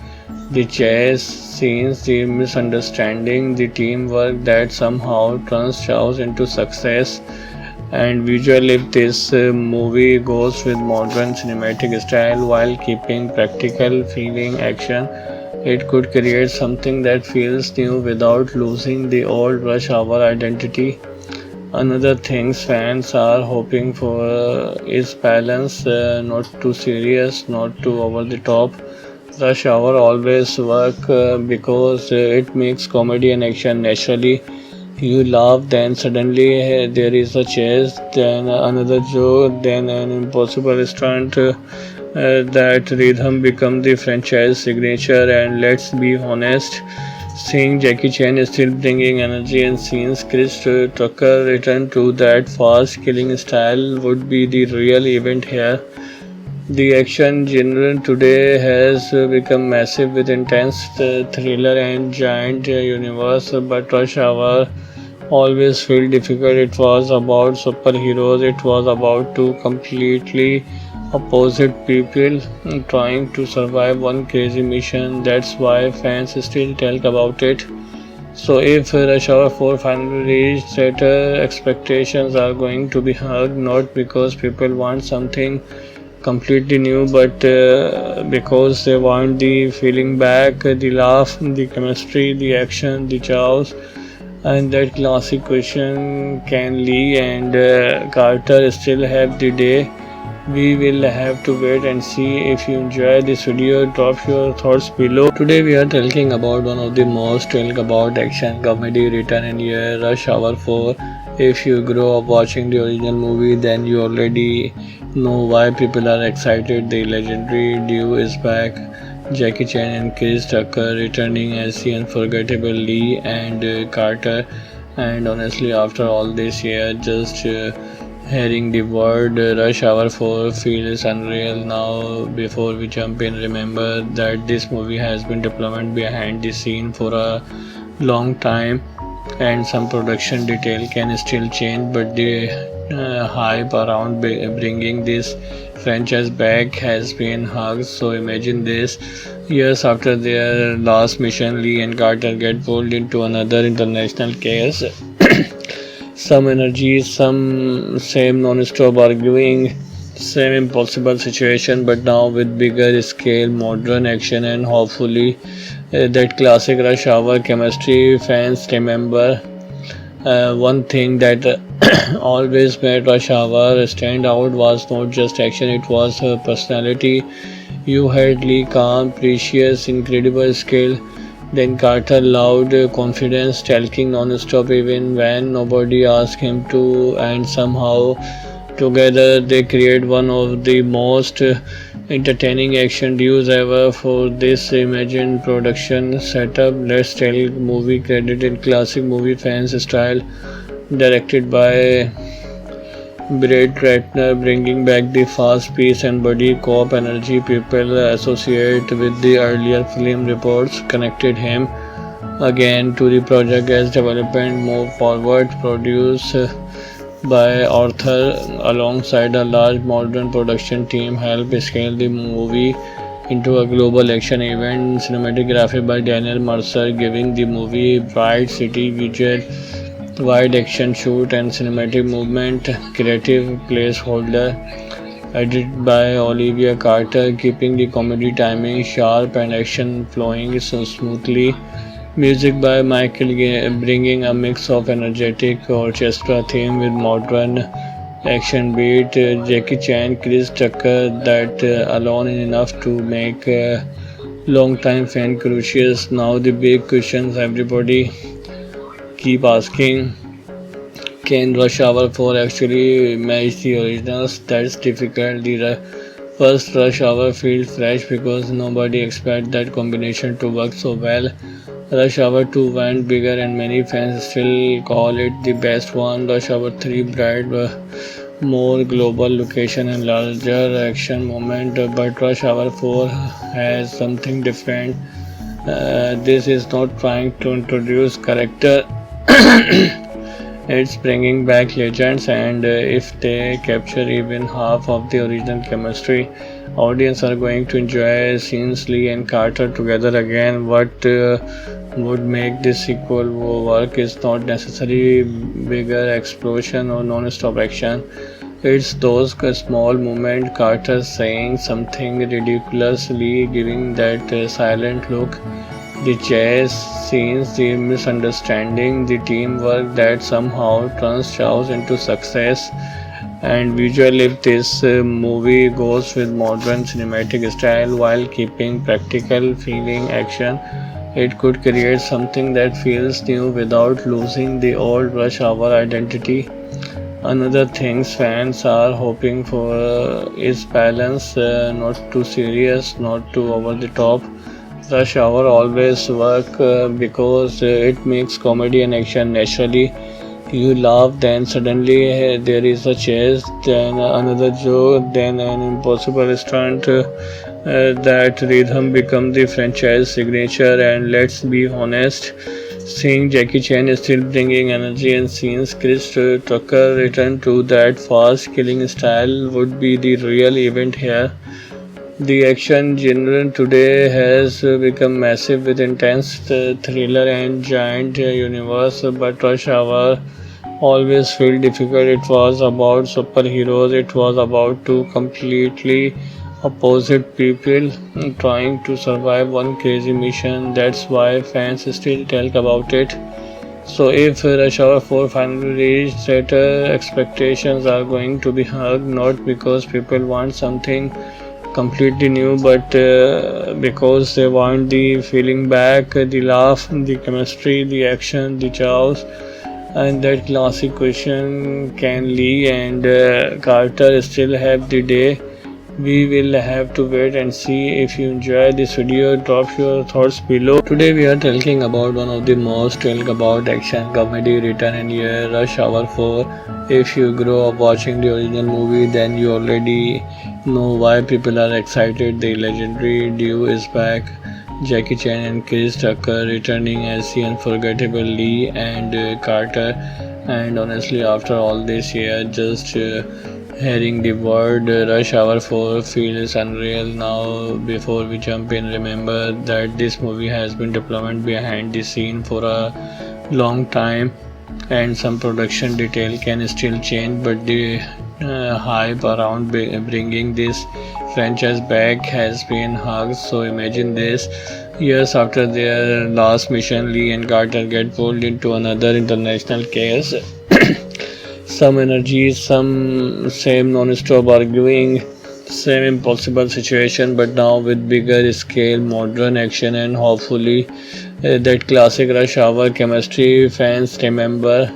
the chase scenes, the misunderstanding, the teamwork that somehow turns chaos into success. And visually, if this movie goes with modern cinematic style while keeping practical feeling action, it could create something that feels new without losing the old Rush Hour identity. Another thing fans are hoping for is balance, not too serious, not too over the top. Rush Hour always work because it makes comedy and action naturally. You laugh, then suddenly there is a chase, then another joke, then an impossible stunt. That rhythm becomes the franchise signature, and let's be honest, seeing Jackie Chan is still bringing energy and scenes Chris Tucker return to that fast killing style would be the real event here. The action genre today has become massive with intense thriller and giant universe, but Rush Hour always felt difficult. It was about superheroes, it was about two completely opposite people trying to survive one crazy mission. That's why fans still talk about it. So if Rush Hour 4 finally reached theater, expectations are going to be hugged, not because people want something completely new, but because they want the feeling back, the laugh, the chemistry, the action, the chaos, and that classic question: can Lee and Carter still have the day? We will have to wait and see. If you enjoy this video, drop your thoughts below. Today we are talking about one of the most talked about action comedy written in year, Rush Hour 4. If you grow up watching the original movie, then you already know why people are excited. The legendary duo is back. Jackie Chan and Chris Tucker returning as the unforgettable Lee and Carter. And honestly, after all this year, just hearing the word Rush Hour 4 feels unreal now. Before we jump in, remember that this movie has been development behind the scene for a long time, and some production detail can still change, but the hype around bringing this franchise back has been huge. So imagine this: years after their last mission, Lee and Carter get pulled into another international case. Some energy, some same non-stop arguing, same impossible situation, but now with bigger scale, modern action, and hopefully that classic Rush Hour chemistry. Fans remember one thing that always made Rush Hour stand out was not just action, it was her personality. You had Lee calm, precious, incredible skill. Then Carter loud, confidence, talking non-stop even when nobody asked him to, and somehow together they create one of the most entertaining action duos ever. For this imagined production setup, let's tell movie credit in classic movie fans style, directed by Brett Ratner, bringing back the fast pace and buddy cop energy people associate with the earlier film. Reports connected him again to the project as development moved forward. Produced by Arthur alongside a large modern production team, helped scale the movie into a global action event. Cinematography by Daniel Mercer, giving the movie bright city visual wide action shoot and cinematic movement, creative placeholder, edited by Olivia Carter, keeping the comedy timing sharp and action flowing so smoothly. Music by Michael Gay, bringing a mix of energetic orchestra theme with modern action beat. Jackie Chan, Chris Tucker, that alone is enough to make long-time fan curious. Now the big questions everybody keep asking: can Rush Hour 4 actually match the originals? That's difficult. The first Rush Hour feels fresh because nobody expected that combination to work so well. Rush Hour 2 went bigger and many fans still call it the best one. Rush Hour 3 brought more global location and larger action moment, but Rush Hour 4 has something different. This is not trying to introduce character. It's bringing back legends, and if they capture even half of the original chemistry, audience are going to enjoy scenes Lee and Carter together again. What would make this sequel work is not necessarily bigger explosion or non-stop action. It's those small moments, Carter saying something ridiculously, giving that silent look, the chase scenes, the misunderstanding, the teamwork that somehow turns chaos into success. And visually, if this movie goes with modern cinematic style while keeping practical feeling action, it could create something that feels new without losing the old Rush Hour identity. Another thing fans are hoping for is balance, not too serious, not too over the top. Rush Hour always work because it makes comedy and action naturally. You laugh, then suddenly there is a chase, then another joke, then an impossible stunt. That rhythm becomes the franchise signature, and let's be honest, seeing Jackie Chan is still bringing energy and scenes Chris Tucker return to that fast killing style would be the real event here. The action genre today has become massive with intense thriller and giant universe, but Rush Hour always felt difficult. It was about superheroes, it was about two completely opposite people trying to survive one crazy mission. That's why fans still talk about it. So if Rush Hour 4 finally reached theater, expectations are going to be hugged, not because people want something completely new, but because they want the feeling back, the laugh, the chemistry, the action, the chaos, and that classic question: can Lee and Carter still have the day? We will have to wait and see. If you enjoy this video, drop your thoughts below. Today we are talking about one of the most talked about action comedy written in year, Rush Hour 4. If you grow up watching the original movie, then you already know why people are excited. The legendary duo is back. Jackie Chan and Chris Tucker returning as the unforgettable Lee and Carter. And honestly, after all this year, just hearing the word Rush Hour 4 feels unreal now. Before we jump in, remember that this movie has been development behind the scene for a long time, and some production detail can still change, but the hype around bringing this franchise back has been huge. So imagine this: years after their last mission, Lee and Carter get pulled into another international case. Some energy, some same non-stop arguing, same impossible situation, but now with bigger scale, modern action, and hopefully that classic Rush Hour chemistry. Fans remember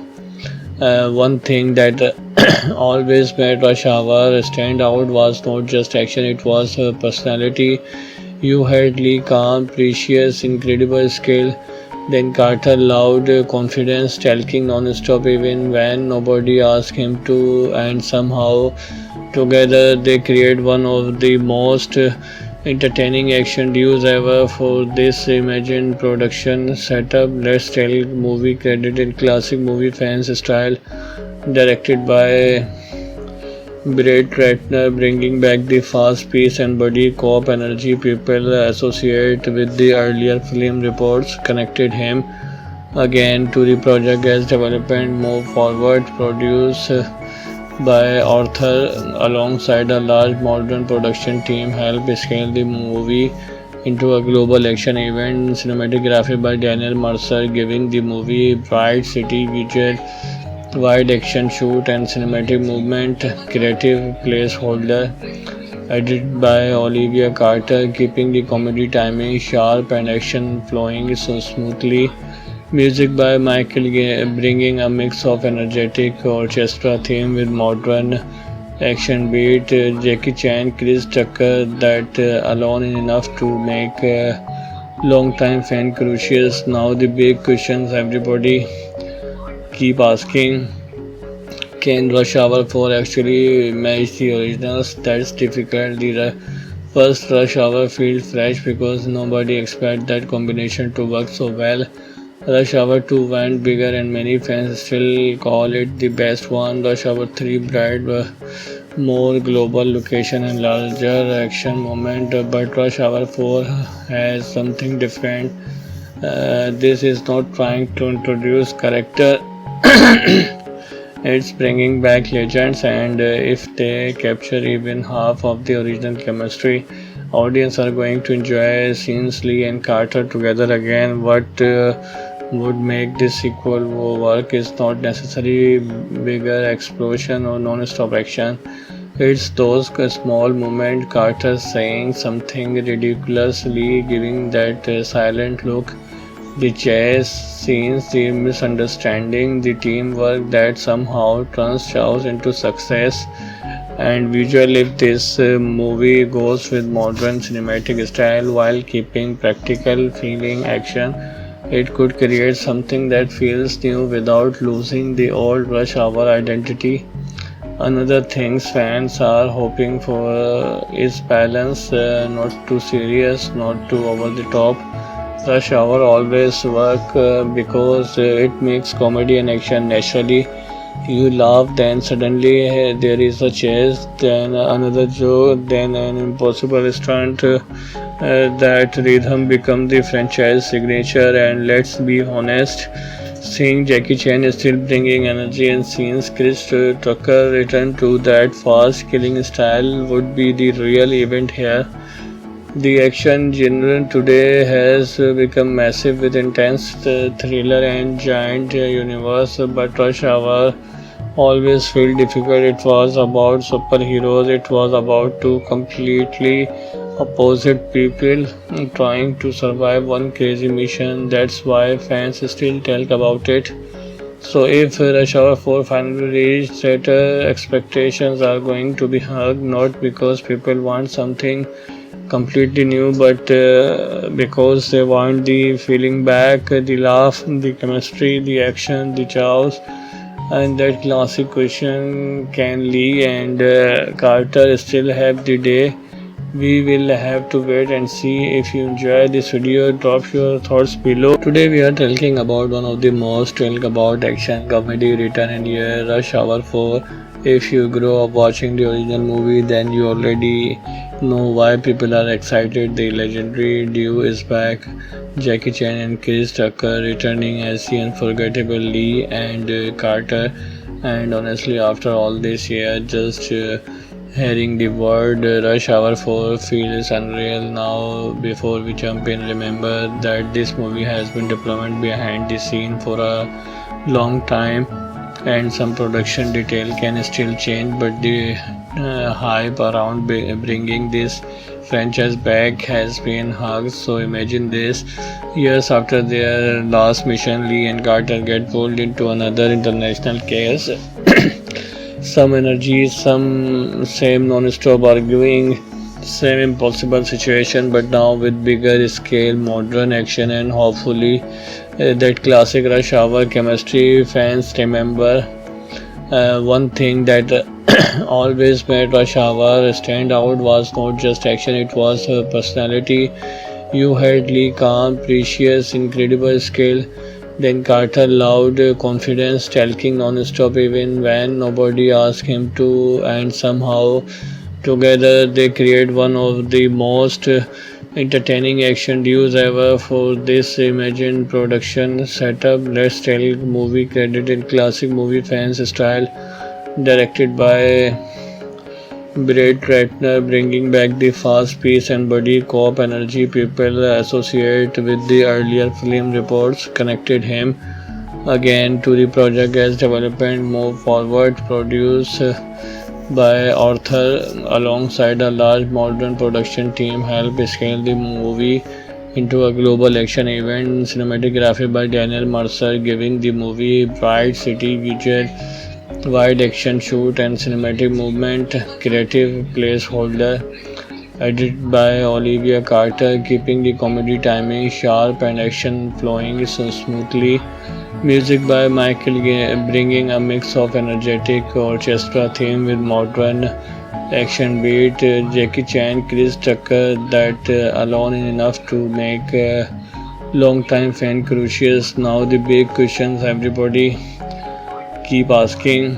one thing that always made Rush Hour stand out was not just action; it was personality. You had Lee calm, precious, incredible skill. Then Carter loud confidence, talking non-stop even when nobody asked him to, and somehow together they create one of the most entertaining action duos ever. For this imagined production setup, let's tell movie credit in classic movie fans style, directed by Brett Ratner, bringing back the fast pace and buddy cop energy people associate with the earlier film. Reports connected him again to the project as development move forward. Produced by Arthur alongside a large modern production team help scale the movie into a global action event. Cinematography by Daniel Mercer, giving the movie bright city visual, wide action shoot and cinematic movement. Creative placeholder edited by Olivia Carter, keeping the comedy timing sharp and action flowing so smoothly. Music by Michael Gay, bringing a mix of energetic orchestra theme with modern action beat. Jackie Chan, Chris Tucker, that alone is enough to make long-time fan curious. Now the big questions everybody keep asking: can Rush Hour 4 actually match the originals? That's difficult. The first Rush Hour feels fresh because nobody expected that combination to work so well. Rush Hour 2 went bigger and many fans still call it the best one. Rush Hour 3 brought more global location and larger action moment, but Rush Hour 4 has something different. This is not trying to introduce character. It's bringing back legends, and if they capture even half of the original chemistry, audience are going to enjoy scenes Lee and Carter together again. What would make this sequel work is not necessarily bigger explosion or non-stop action. It's those small moments, Carter saying something ridiculously, giving that silent look, the chase scenes, the misunderstanding, the teamwork that somehow turns chaos into success. And visually, if this movie goes with modern cinematic style while keeping practical feeling action, it could create something that feels new without losing the old Rush Hour identity. Another thing fans are hoping for is balance, not too serious, not too over the top. Rush Hour always work because it makes comedy and action naturally. You laugh, then suddenly there is a chase, then another joke, then an impossible stunt. That rhythm become the franchise signature, and let's be honest, seeing Jackie Chan is still bringing energy and scenes Chris Tucker return to that fast killing style would be the real event here. The action genre today has become massive with intense thriller and giant universe, but Rush Hour always felt difficult. It was about superheroes, it was about two completely opposite people trying to survive one crazy mission. That's why fans still talk about it. So if Rush Hour 4 finally reached theater, expectations are going to be hugged, not because people want something completely new, but because they want the feeling back, the laugh, the chemistry, the action, the chaos, and that classic question: can Lee and Carter still have the day? We will have to wait and see. If you enjoy this video, drop your thoughts below. Today we are talking about one of the most talked about action comedy written in year, Rush Hour 4. If you grow up watching the original movie, then you already know why people are excited. The legendary duo is back. Jackie Chan and Chris Tucker returning as the unforgettable Lee and Carter. And honestly, after all this year, just hearing the word Rush Hour 4 feels unreal now. Before we jump in, remember that this movie has been development behind the scene for a long time, and some production detail can still change, but the hype around bringing this franchise back has been hugged. So imagine this: years after their last mission, Lee and Carter get pulled into another international case. Some energy, some same non-stop arguing, same impossible situation, but now with bigger scale, modern action, and hopefully that classic Rush Hour chemistry. Fans remember one thing that always made Rush Hour stand out was not just action; it was personality. You had Lee calm, precious, incredible skill. Then Carter loud confidence, talking non-stop even when nobody asked him to, and somehow together they create one of the most entertaining action duos ever for this imagined production setup. Let's tell movie credit in classic movie fans style, directed by Brett Ratner, bringing back the fast pace and buddy cop energy people associate with the earlier film. Reports connected him again to the project as development moved forward. Produced by Arthur alongside a large modern production team, helped scale the movie into a global action event. Cinematography by Daniel Mercer, giving the movie bright city visual, wide action shoot and cinematic movement. Creative placeholder edited by Olivia Carter, keeping the comedy timing sharp and action flowing so smoothly. Music by Michael Gay, bringing a mix of energetic orchestra theme with modern action beat. Jackie Chan, Chris Tucker, that alone is enough to make long-time fan curious. Now the big questions everybody keep asking: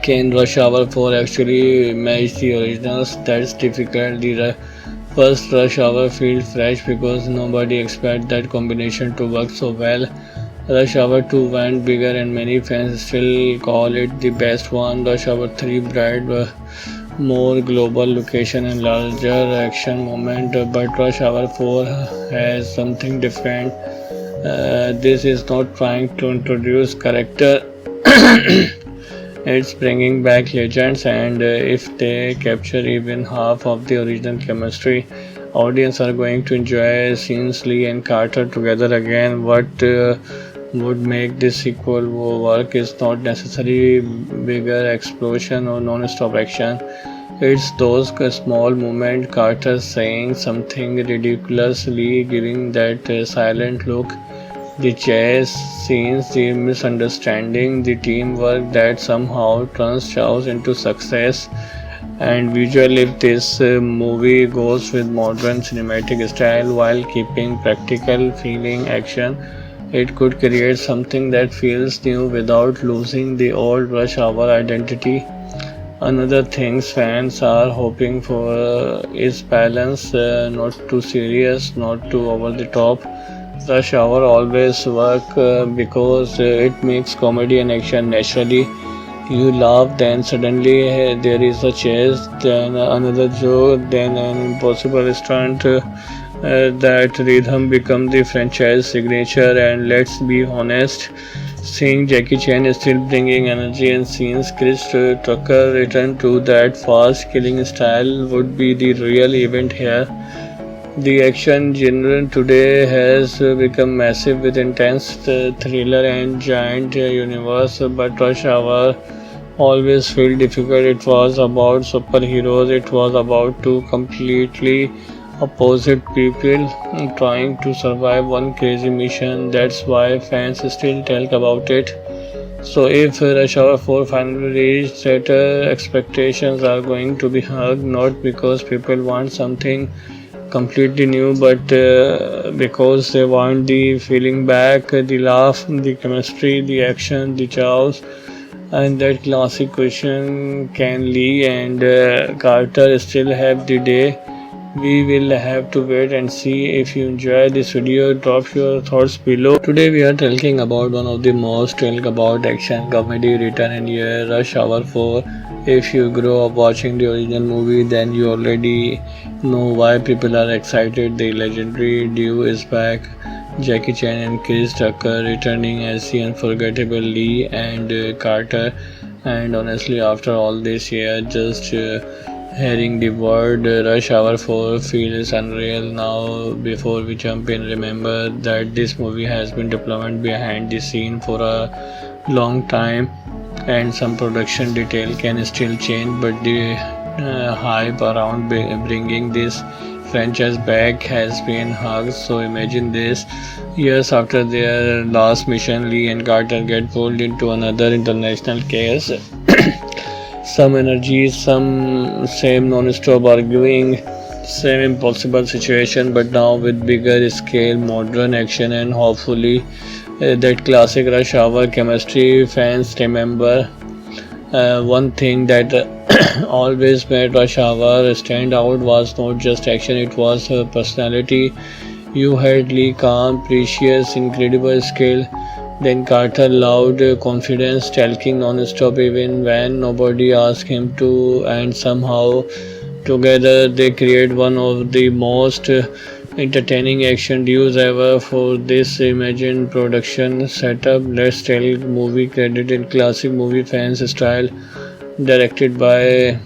can Rush Hour 4 actually match the originals? That's difficult. The first Rush Hour feels fresh because nobody expected that combination to work so well. Rush Hour 2 went bigger and many fans still call it the best one. Rush Hour 3 brought more global location and larger action moment, but Rush Hour 4 has something different. This is not trying to introduce character. It's bringing back legends, and if they capture even half of the original chemistry, audience are going to enjoy scenes Lee and Carter together again. What would make this sequel work is not necessarily bigger explosion or non-stop action. It's those small moments, Carter saying something ridiculously, giving that silent look, the chase scenes, the misunderstanding, the teamwork that somehow turns chaos into success. And visually, if this movie goes with modern cinematic style while keeping practical feeling action, it could create something that feels new without losing the old Rush Hour identity. Another thing fans are hoping for is balance, not too serious, not too over the top. Rush Hour always work because it makes comedy and action naturally. You laugh, then suddenly there is a chase, then another joke, then an impossible stunt. That rhythm become the franchise signature, and let's be honest, seeing Jackie Chan is still bringing energy and scenes Chris Tucker return to that fast killing style would be the real event here. The action genre today has become massive with intense thriller and giant universe, but Rush Hour always felt difficult. It was about superheroes, it was about two completely opposite people trying to survive one crazy mission. That's why fans still talk about it. So if Rush Hour 4 finally reached theater, expectations are going to be hugged, not because people want something completely new, but because they want the feeling back, the laugh, the chemistry, the action, the chaos, and that classic question: can Lee and Carter still have the day? We will have to wait and see. If you enjoy this video, drop your thoughts below. Today we are talking about one of the most talked about action comedy written in year, Rush Hour 4. If you grow up watching the original movie, then you already know why people are excited. The legendary duo is back. Jackie Chan and Chris Tucker returning as the unforgettable Lee and Carter. And honestly, after all this year, just hearing the word Rush Hour 4 feels unreal now. Before we jump in, remember that this movie has been developed behind the scene for a long time, and some production detail can still change, but the hype around bringing this franchise back has been huge. So imagine this: years after their last mission, Lee and Carter get pulled into another international case. Some energy, some same non-stop arguing, same impossible situation, but now with bigger scale, modern action, and hopefully that classic Rush Hour chemistry. Fans remember one thing that always made Rush Hour stand out was not just action, it was her personality. You had Lee calm, precious, incredible skill. Then Carter loud confidence, talking non-stop even when nobody asked him to, and somehow together they create one of the most entertaining action duos ever for this imagined production setup. Let's tell movie credit in classic movie fans style, directed by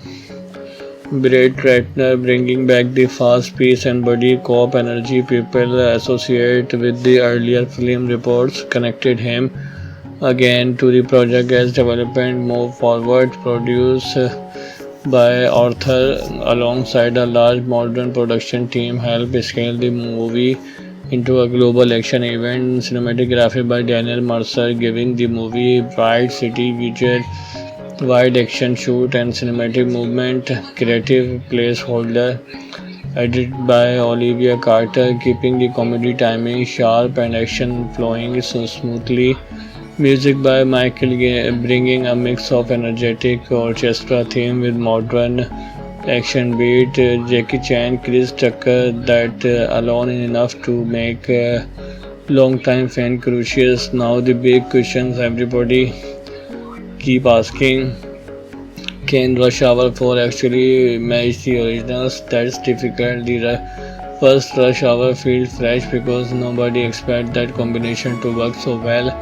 Brett Ratner, bringing back the fast pace and buddy cop energy people associate with the earlier film. Reports connected him again to the project as development moved forward. Produced by Arthur alongside a large modern production team, helped scale the movie into a global action event. Cinematography by Daniel Mercer, giving the movie bright city visual, wide action shoot, and cinematic movement. Creative placeholder edited by Olivia Carter, keeping the comedy timing sharp and action flowing so smoothly. Music by Michael Gay, bringing a mix of energetic orchestra theme with modern action beat. Jackie Chan, Chris Tucker, that alone is enough to make long-time fan curious. Now the big questions everybody keep asking: can Rush Hour 4 actually match the originals? That's difficult. The first Rush Hour feels fresh because nobody expected that combination to work so well.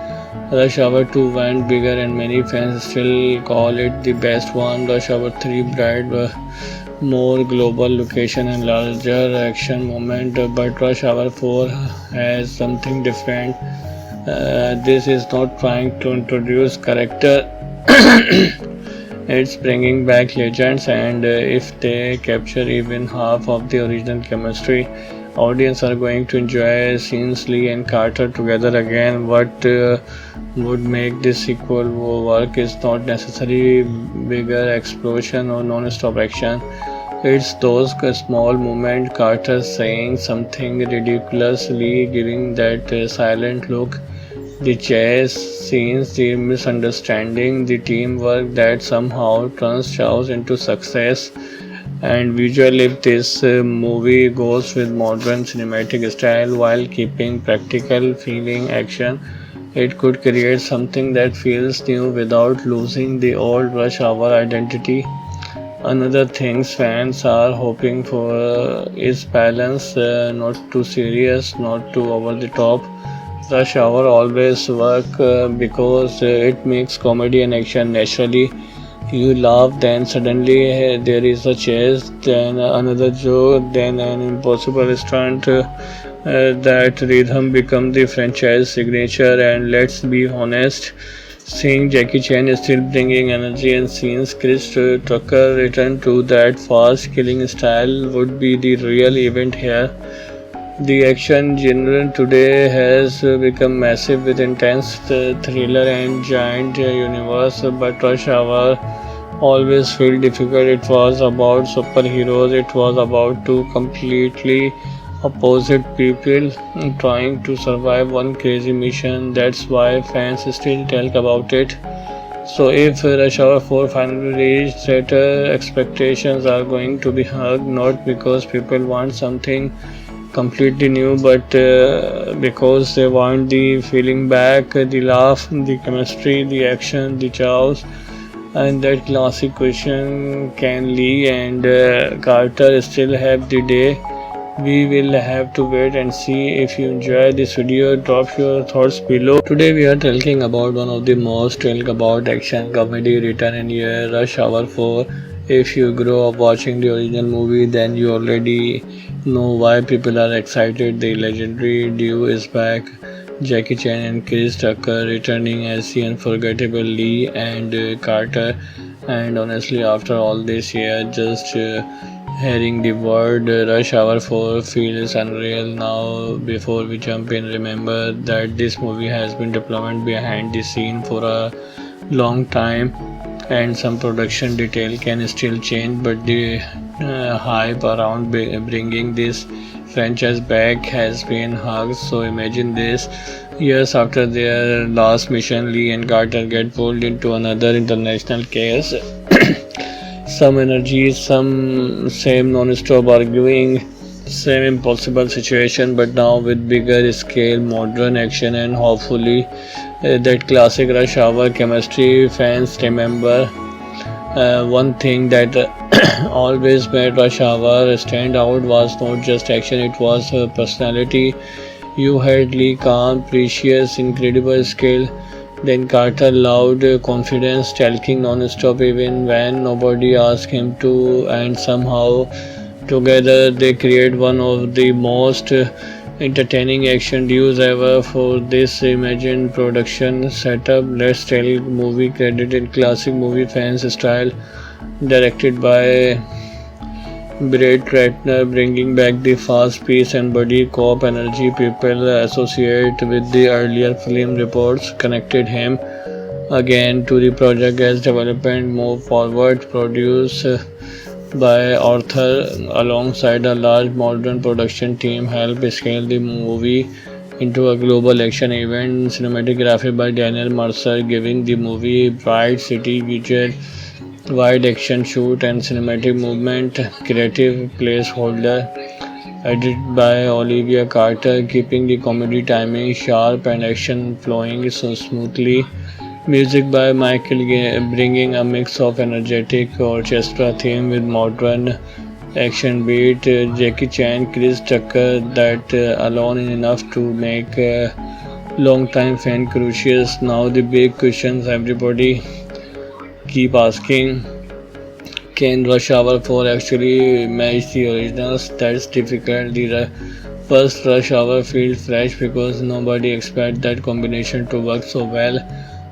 Rush Hour 2 went bigger and many fans still call it the best one. Rush Hour 3 brought more global location and larger action moment, but Rush Hour 4 has something different. This is not trying to introduce character, it's bringing back legends, and if they capture even half of the original chemistry, audience are going to enjoy scenes Lee and Carter together again. What would make this sequel work is not necessarily bigger explosion or non-stop action. It's those small moments, Carter saying something ridiculously, giving that silent look, the chase scenes, the misunderstanding, the teamwork that somehow turns chaos into success. And visually, if this movie goes with modern cinematic style while keeping practical feeling action, it could create something that feels new without losing the old Rush Hour identity. Another thing fans are hoping for is balance, not too serious, not too over the top. Rush Hour always work because it makes comedy and action naturally. You laugh, then suddenly there is a chase, then another joke, then an impossible stunt. That rhythm becomes the franchise signature, and let's be honest, seeing Jackie Chan is still bringing energy and scenes Chris Tucker return to that fast killing style would be the real event here. The action genre today has become massive with intense thriller and giant universe, but Rush Hour always felt difficult. It was about superheroes, it was about two completely opposite people trying to survive one crazy mission. That's why fans still talk about it. So if Rush Hour 4 finally reached theater, expectations are going to be high, not because people want something completely new, but because they want the feeling back, the laugh, the chemistry, the action, the chaos, and that classic question: can Lee and Carter still have the day? We will have to wait and see. If you enjoy this video, drop your thoughts below. Today we are talking about one of the most talked about action comedy written in year, Rush Hour 4. If you grow up watching the original movie, then you already know why people are excited. The legendary duo is back. Jackie Chan and Chris Tucker returning as the unforgettable Lee and Carter. And honestly, after all this year, just hearing the word Rush Hour 4 feels unreal now. Before we jump in, remember that this movie has been development behind the scene for a long time, and some production detail can still change, but the hype around bringing this franchise back has been huge. So imagine this: years after their last mission, Lee and Carter get pulled into another international case. some energy, some same non-stop arguing, same impossible situation, but now with bigger scale, modern action, and hopefully that classic rush hour chemistry. Fans remember one thing that always made Rush Hour stand out was not just action, it was personality. You had Lee calm, precious, incredible skill. Then Carter loud confidence, talking non-stop even when nobody asked him to, and somehow together they create one of the most entertaining action duos ever for this imagined production setup. Let's tell movie credited classic movie fans style, directed by Brett Ratner, bringing back the fast pace and buddy cop energy people associate with the earlier film. Reports connected him again to the project as development moved forward. Produced by Arthur alongside a large modern production team, helped scale the movie into a global action event. Cinematography by Daniel Mercer, giving the movie bright city visual, wide action shoot, and cinematic movement. Creative placeholder edited by Olivia Carter, keeping the comedy timing sharp and action flowing so smoothly. Music by Michael Gay, bringing a mix of energetic orchestra theme with modern action beat. Jackie Chan, Chris Tucker, that alone is enough to make a long-time fan curious. Now the big questions everybody keep asking: can Rush Hour 4 actually match the originals? That's difficult. The first Rush Hour feels fresh because nobody expected that combination to work so well.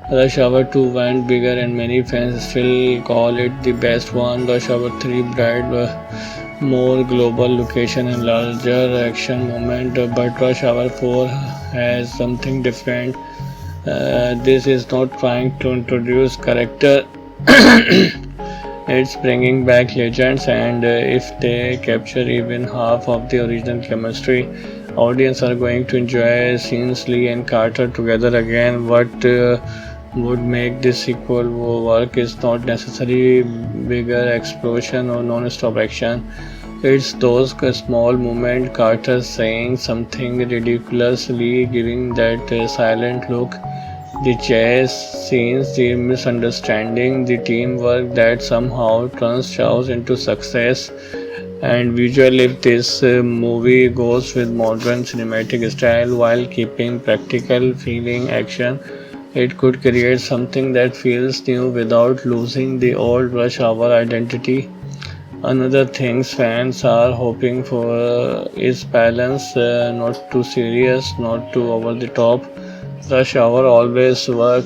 Rush Hour 2 went bigger and many fans still call it the best one. Rush Hour 3 brought more global location and larger action moment, but Rush Hour 4 has something different. This is not trying to introduce character. It's bringing back legends, and if they capture even half of the original chemistry, audience are going to enjoy scenes Lee and Carter together again. What would make this sequel work is not necessarily bigger explosion or non-stop action. It's those small moments, Carter saying something ridiculously, giving that silent look, the chase scenes, the misunderstanding, the teamwork that somehow turns chaos into success. And visually, if this movie goes with modern cinematic style while keeping practical feeling action, it could create something that feels new without losing the old Rush Hour identity. Another thing fans are hoping for is balance, not too serious, not too over the top. Rush Hour always work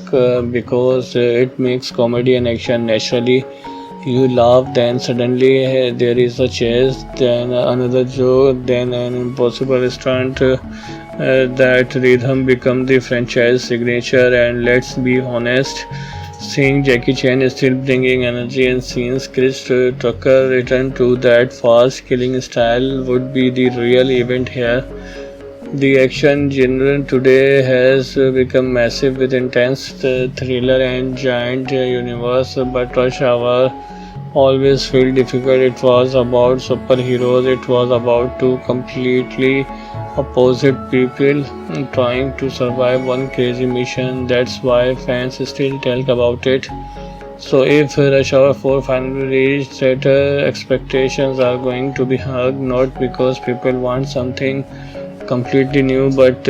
because it makes comedy and action naturally. You laugh, then suddenly there is a chase, then another joke, then an impossible stunt. That rhythm become the franchise signature, and let's be honest, seeing Jackie Chan is still bringing energy and scenes Chris Tucker return to that fast killing style would be the real event here. The action genre today has become massive with intense thriller and giant universe, but Rush Hour always felt difficult. It was about superheroes, it was about two completely opposite people trying to survive one crazy mission. That's why fans still talk about it. So if Rush Hour 4 finally reached theater, expectations are going to be hugged, not because people want something completely new, but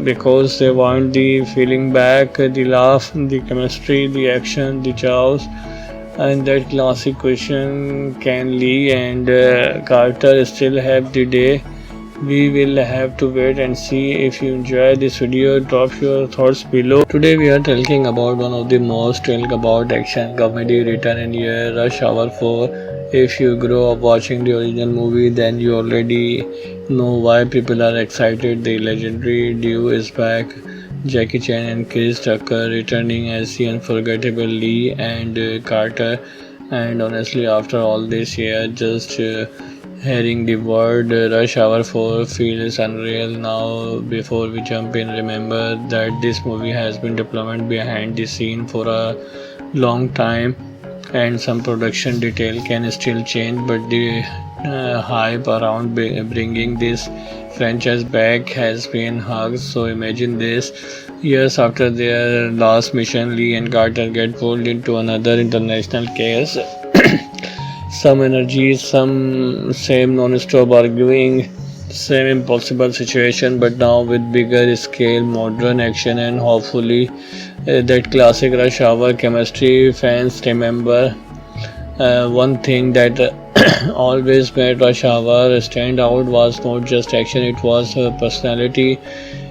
because they want the feeling back, the laugh, the chemistry, the action, the chaos, and that classic question: can Lee and Carter still have the day? We will have to wait and see. If you enjoy this video, drop your thoughts below. Today we are talking about one of the most talked about action comedy written in year, Rush Hour 4. If you grow up watching the original movie, then you already know why people are excited. The legendary duo is back. Jackie Chan and Chris Tucker returning as the unforgettable Lee and Carter. And honestly, after all this year, just hearing the word Rush Hour 4 feels unreal now. Before we jump in, remember that this movie has been developed behind the scene for a long time. and some production detail can still change, but the hype around bringing this franchise back has been huge. So imagine this: years after their last mission, Lee and Carter get pulled into another international case. Some energy, some same non-stop arguing, same impossible situation, but now with bigger scale, modern action, and hopefully that classic rush hour chemistry. Fans remember one thing that always made Rush Hour stand out was not just action, it was personality.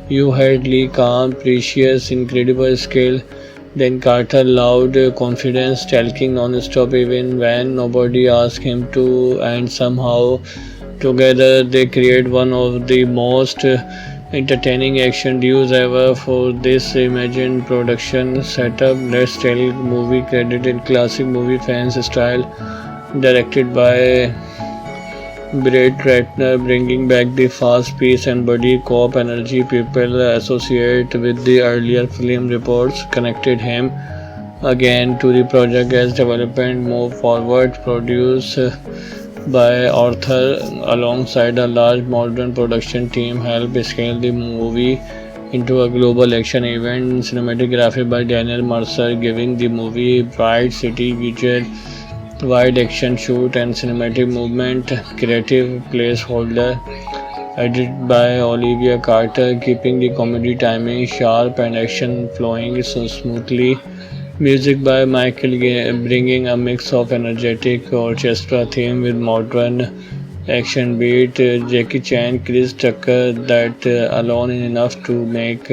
You had Lee calm, precious, incredible skill. Then Carter loud, confidence, talking non-stop even when nobody asked him to, and somehow together they create one of the most entertaining action duos ever. For this imagined production setup, let's tell movie credited classic movie fans style, directed by Brett Ratner, bringing back the fast pace and buddy cop energy people associate with the earlier film. Reports connected him again to the project as development moved forward. Produced by Arthur alongside a large modern production team, helped scale the movie into a global action event. Cinematography by Daniel Mercer, giving the movie bright city visual, wide action shoot, and cinematic movement. Creative placeholder edited by Olivia Carter, keeping the comedy timing sharp and action flowing so smoothly. Music by Michael Gay, bringing a mix of energetic orchestra theme with modern action beat. Jackie Chan, Chris Tucker, that alone is enough to make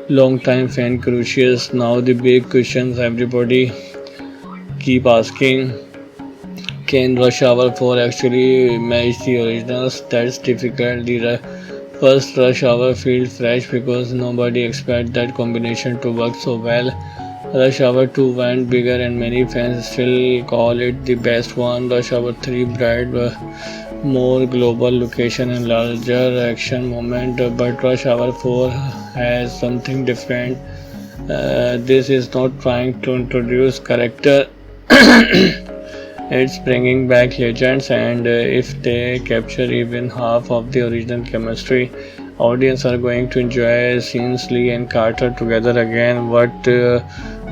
long-time fan curious. Now the big questions everybody keep asking: can Rush Hour 4 actually match the originals? That's difficult. The first Rush Hour feels fresh because nobody expected that combination to work so well. Rush Hour 2 went bigger and many fans still call it the best one. Rush Hour 3 brought more global location and larger action moment, but Rush Hour 4 has something different. This is not trying to introduce character, it's bringing back legends, and if they capture even half of the original chemistry, audience are going to enjoy scenes Lee and Carter together again. What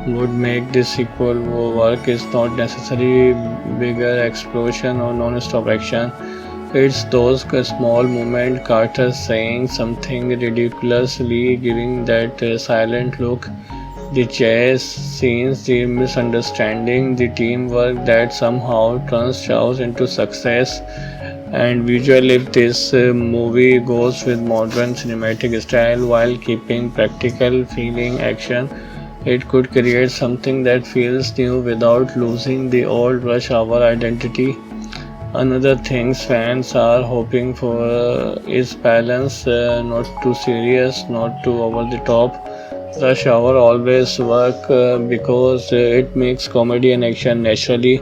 would make this sequel work is not necessarily bigger explosion or non-stop action. It's those small moments, Carter saying something ridiculous, Lee giving that silent look, the chase scenes, the misunderstanding, the teamwork that somehow turns chaos into success. And visually, if this movie goes with modern cinematic style while keeping practical feeling action, it could create something that feels new without losing the old Rush Hour identity. Another thing fans are hoping for is balance, not too serious, not too over the top. Rush Hour always work because it makes comedy and action naturally.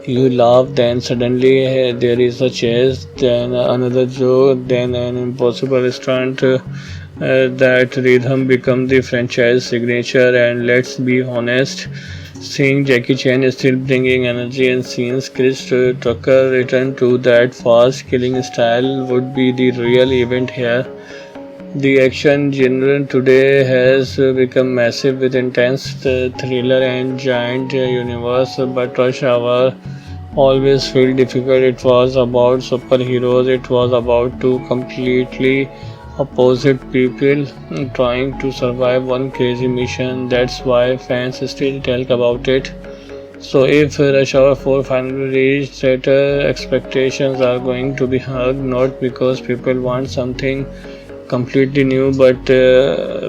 You laugh, then suddenly there is a chase, then another joke, then an impossible stunt. That rhythm become the franchise signature, and let's be honest, seeing Jackie Chan is still bringing energy and scenes Chris Tucker return to that fast killing style would be the real event here. The action genre today has become massive with intense thriller and giant universe, but Rush Hour always felt difficult. It was about superheroes, it was about two completely opposite people trying to survive one crazy mission. That's why fans still talk about it. So if Rush Hour 4 finally reached theater, expectations are going to be high, not because people want something completely new, but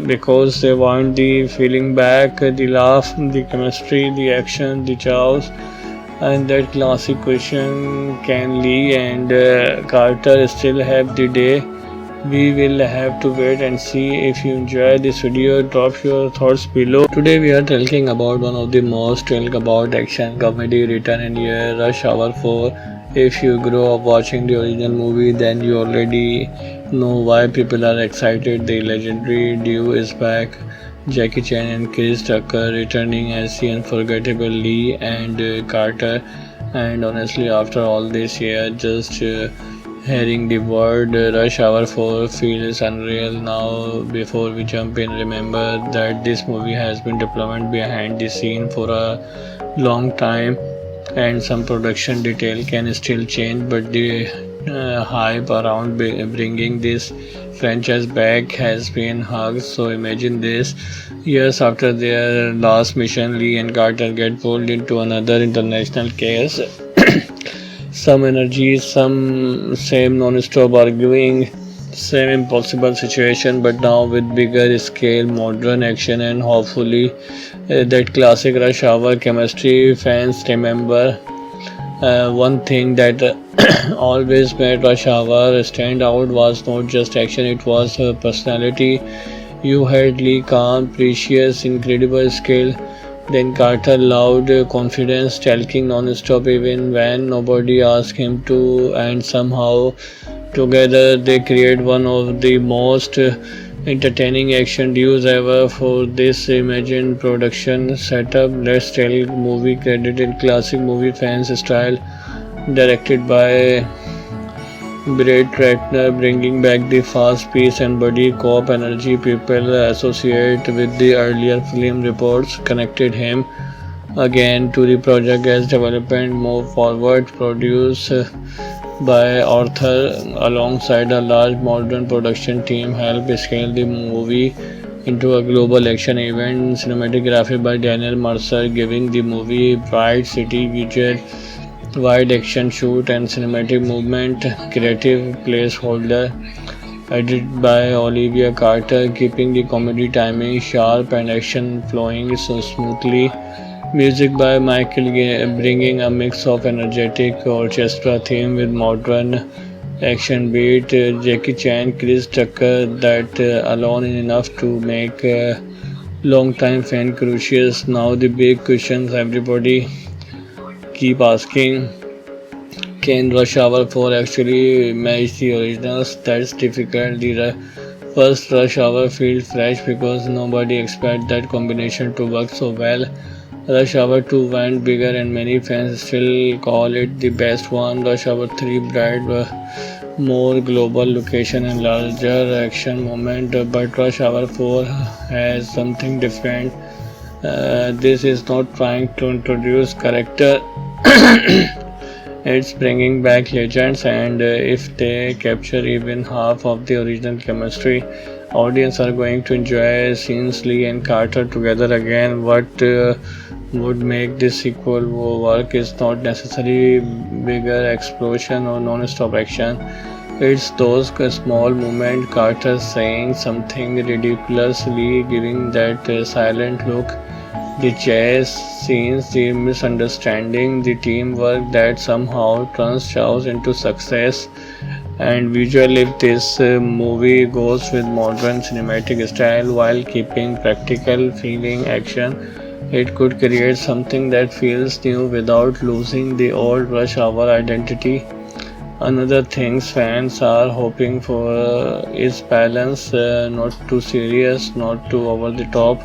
because they want the feeling back, the laugh, the chemistry, the action, the chaos, and that classic question: can Lee and Carter still have the day? We will have to wait and see. If you enjoy this video, drop your thoughts below. Today we are talking about one of the most talked about action comedy written in year, Rush Hour 4. If you grew up watching the original movie, then you already know why people are excited. The legendary duo is back, Jackie Chan and Chris Tucker returning as the unforgettable Lee and Carter. And honestly, after all this year, just hearing the word Rush Hour 4 feels unreal now. Before we jump in, remember that this movie has been development behind the scene for a long time, and some production detail can still change, but the hype around bringing this franchise back has been huge. So imagine this: years after their last mission, Lee and Carter get pulled into another international case. Some energy, some same non-stop arguing, same impossible situation, but now with bigger scale, modern action, and hopefully that classic rush hour chemistry. Fans remember one thing that always made Rush Hour stand out was not just action, it was her personality. You had Lee calm, precious, incredible skill. Then Carter loud, confidence, talking non-stop even when nobody asked him to, and somehow together they create one of the most entertaining action duos ever. For this imagined production setup, let's tell movie credited classic movie fans style, directed by Brett Ratner, bringing back the fast pace and buddy cop energy people associate with the earlier film. Reports connected him again to the project as development moved forward. Produced by Arthur alongside a large modern production team, helped scale the movie into a global action event. Cinematography by Daniel Mercer, giving the movie bright city visual, wide action shoot, and cinematic movement. Creative placeholder edited by Olivia Carter, keeping the comedy timing sharp and action flowing so smoothly. Music by Michael Gay, bringing a mix of energetic orchestra theme with modern action beat. Jackie Chan, Chris Tucker, that alone is enough to make long-time fan curious. Now the big questions everybody keep asking: can Rush Hour 4 actually match the originals? That's difficult. The first Rush Hour feels fresh because nobody expected that combination to work so well. Rush Hour 2 went bigger and many fans still call it the best one. Rush Hour 3 brought more global location and larger action moment, but Rush Hour 4 has something different. This is not trying to introduce character, it's bringing back legends, and if they capture even half of the original chemistry, audience are going to enjoy scenes Lee and Carter together again. What would make this sequel work is not necessarily bigger explosion or non-stop action. It's those small moments, Carter saying something ridiculously, giving that silent look, the chase scenes, the misunderstanding, the teamwork that somehow turns chaos into success. And visually, if this movie goes with modern cinematic style while keeping practical feeling action, it could create something that feels new without losing the old Rush Hour identity. Another thing fans are hoping for is balance, not too serious, not too over the top.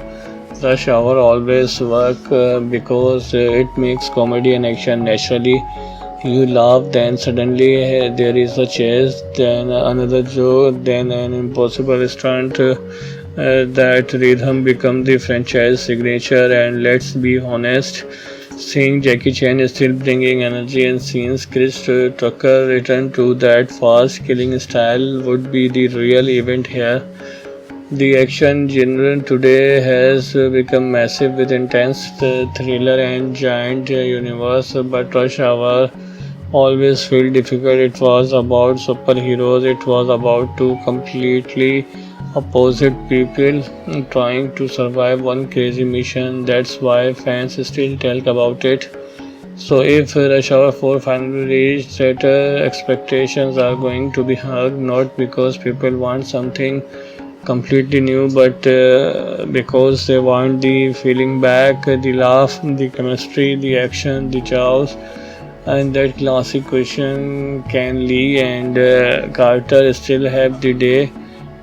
Rush Hour always work because it makes comedy and action naturally. You laugh, then suddenly there is a chase, then another joke, then an impossible stunt. That rhythm becomes the franchise signature, and let's be honest, seeing Jackie Chan is still bringing energy and scenes Chris Tucker return to that fast killing style would be the real event here. The action genre today has become massive with intense thriller and giant universe, but Rush Hour always felt difficult. It was about superheroes, it was about two completely opposite people trying to survive one crazy mission. That's why fans still talk about it. So if Rush Hour 4 finally reached theater, expectations are going to be high, not because people want something completely new, but because they want the feeling back, the laugh, the chemistry, the action, the chaos, and that classic question: can Lee and Carter still have the day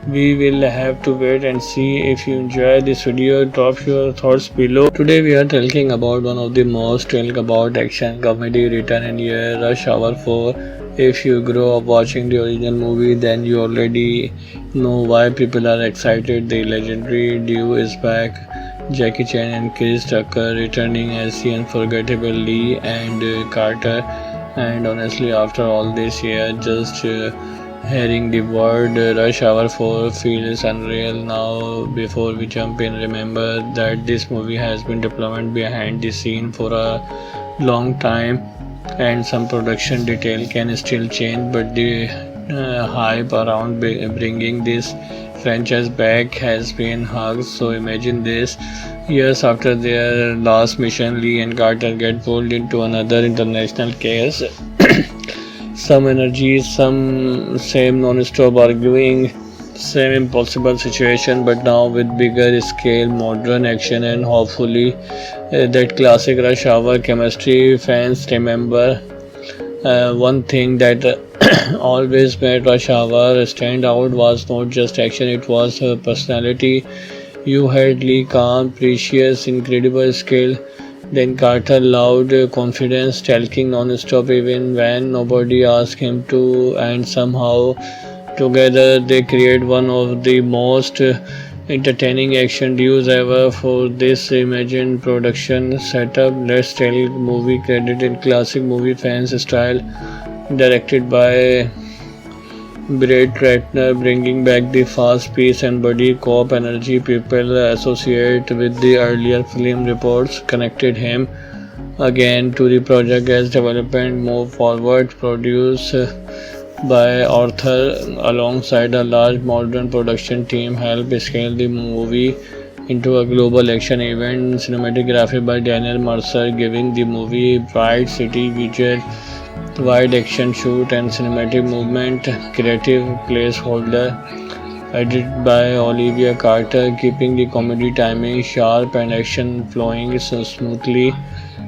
We will have to wait and see. If you enjoy this video, drop your thoughts below. Today we are talking about one of the most talked about action comedy written in year, Rush Hour 4. If you grow up watching the original movie, then you already know why people are excited. The legendary duo is back. Jackie Chan and Chris Tucker returning as the unforgettable Lee and Carter. And honestly, after all this year, just hearing the word Rush Hour 4 feels unreal now. Before we jump in, remember that this movie has been developed behind the scene for a long time, and some production detail can still change, but the hype around bringing this franchise back has been huge. So imagine this: years after their last mission, Lee and Carter get pulled into another international case. Some energy, some same non-stop arguing, same impossible situation, but now with bigger scale, modern action, and hopefully that classic Rush Hour chemistry. Fans remember one thing that always made Rush Hour stand out was not just action; it was her personality. You had Lee calm, precious, incredible skill. Then Carter loud confidence, talking non-stop even when nobody asked him to, and somehow together they create one of the most entertaining action duos ever. For this imagined production setup, let's tell movie credited classic movie fans style, directed by Brett Ratner, bringing back the fast pace and buddy cop energy people associate with the earlier film. Reports connected him again to the project as development moved forward. Produced by Arthur alongside a large modern production team, helped scale the movie into a global action event. Cinematography by Daniel Mercer, giving the movie bright city visual, wide action shoot and cinematic movement. Creative placeholder edited by Olivia Carter, keeping the comedy timing sharp and action flowing so smoothly.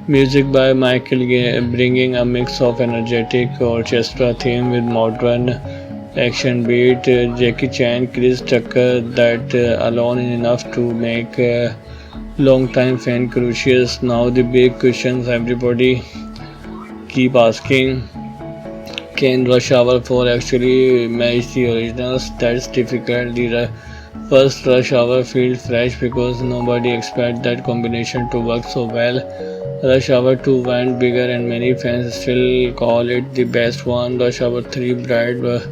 Music by Michael Gay, bringing a mix of energetic orchestra theme with modern action beat. Jackie Chan, Chris Tucker, that alone is enough to make long-time fan curious. Now the big questions everybody keep asking: can Rush Hour 4 actually match the originals? That's difficult. The first Rush Hour feels fresh because nobody expected that combination to work so well. Rush Hour 2 went bigger and many fans still call it the best one. Rush Hour 3 brought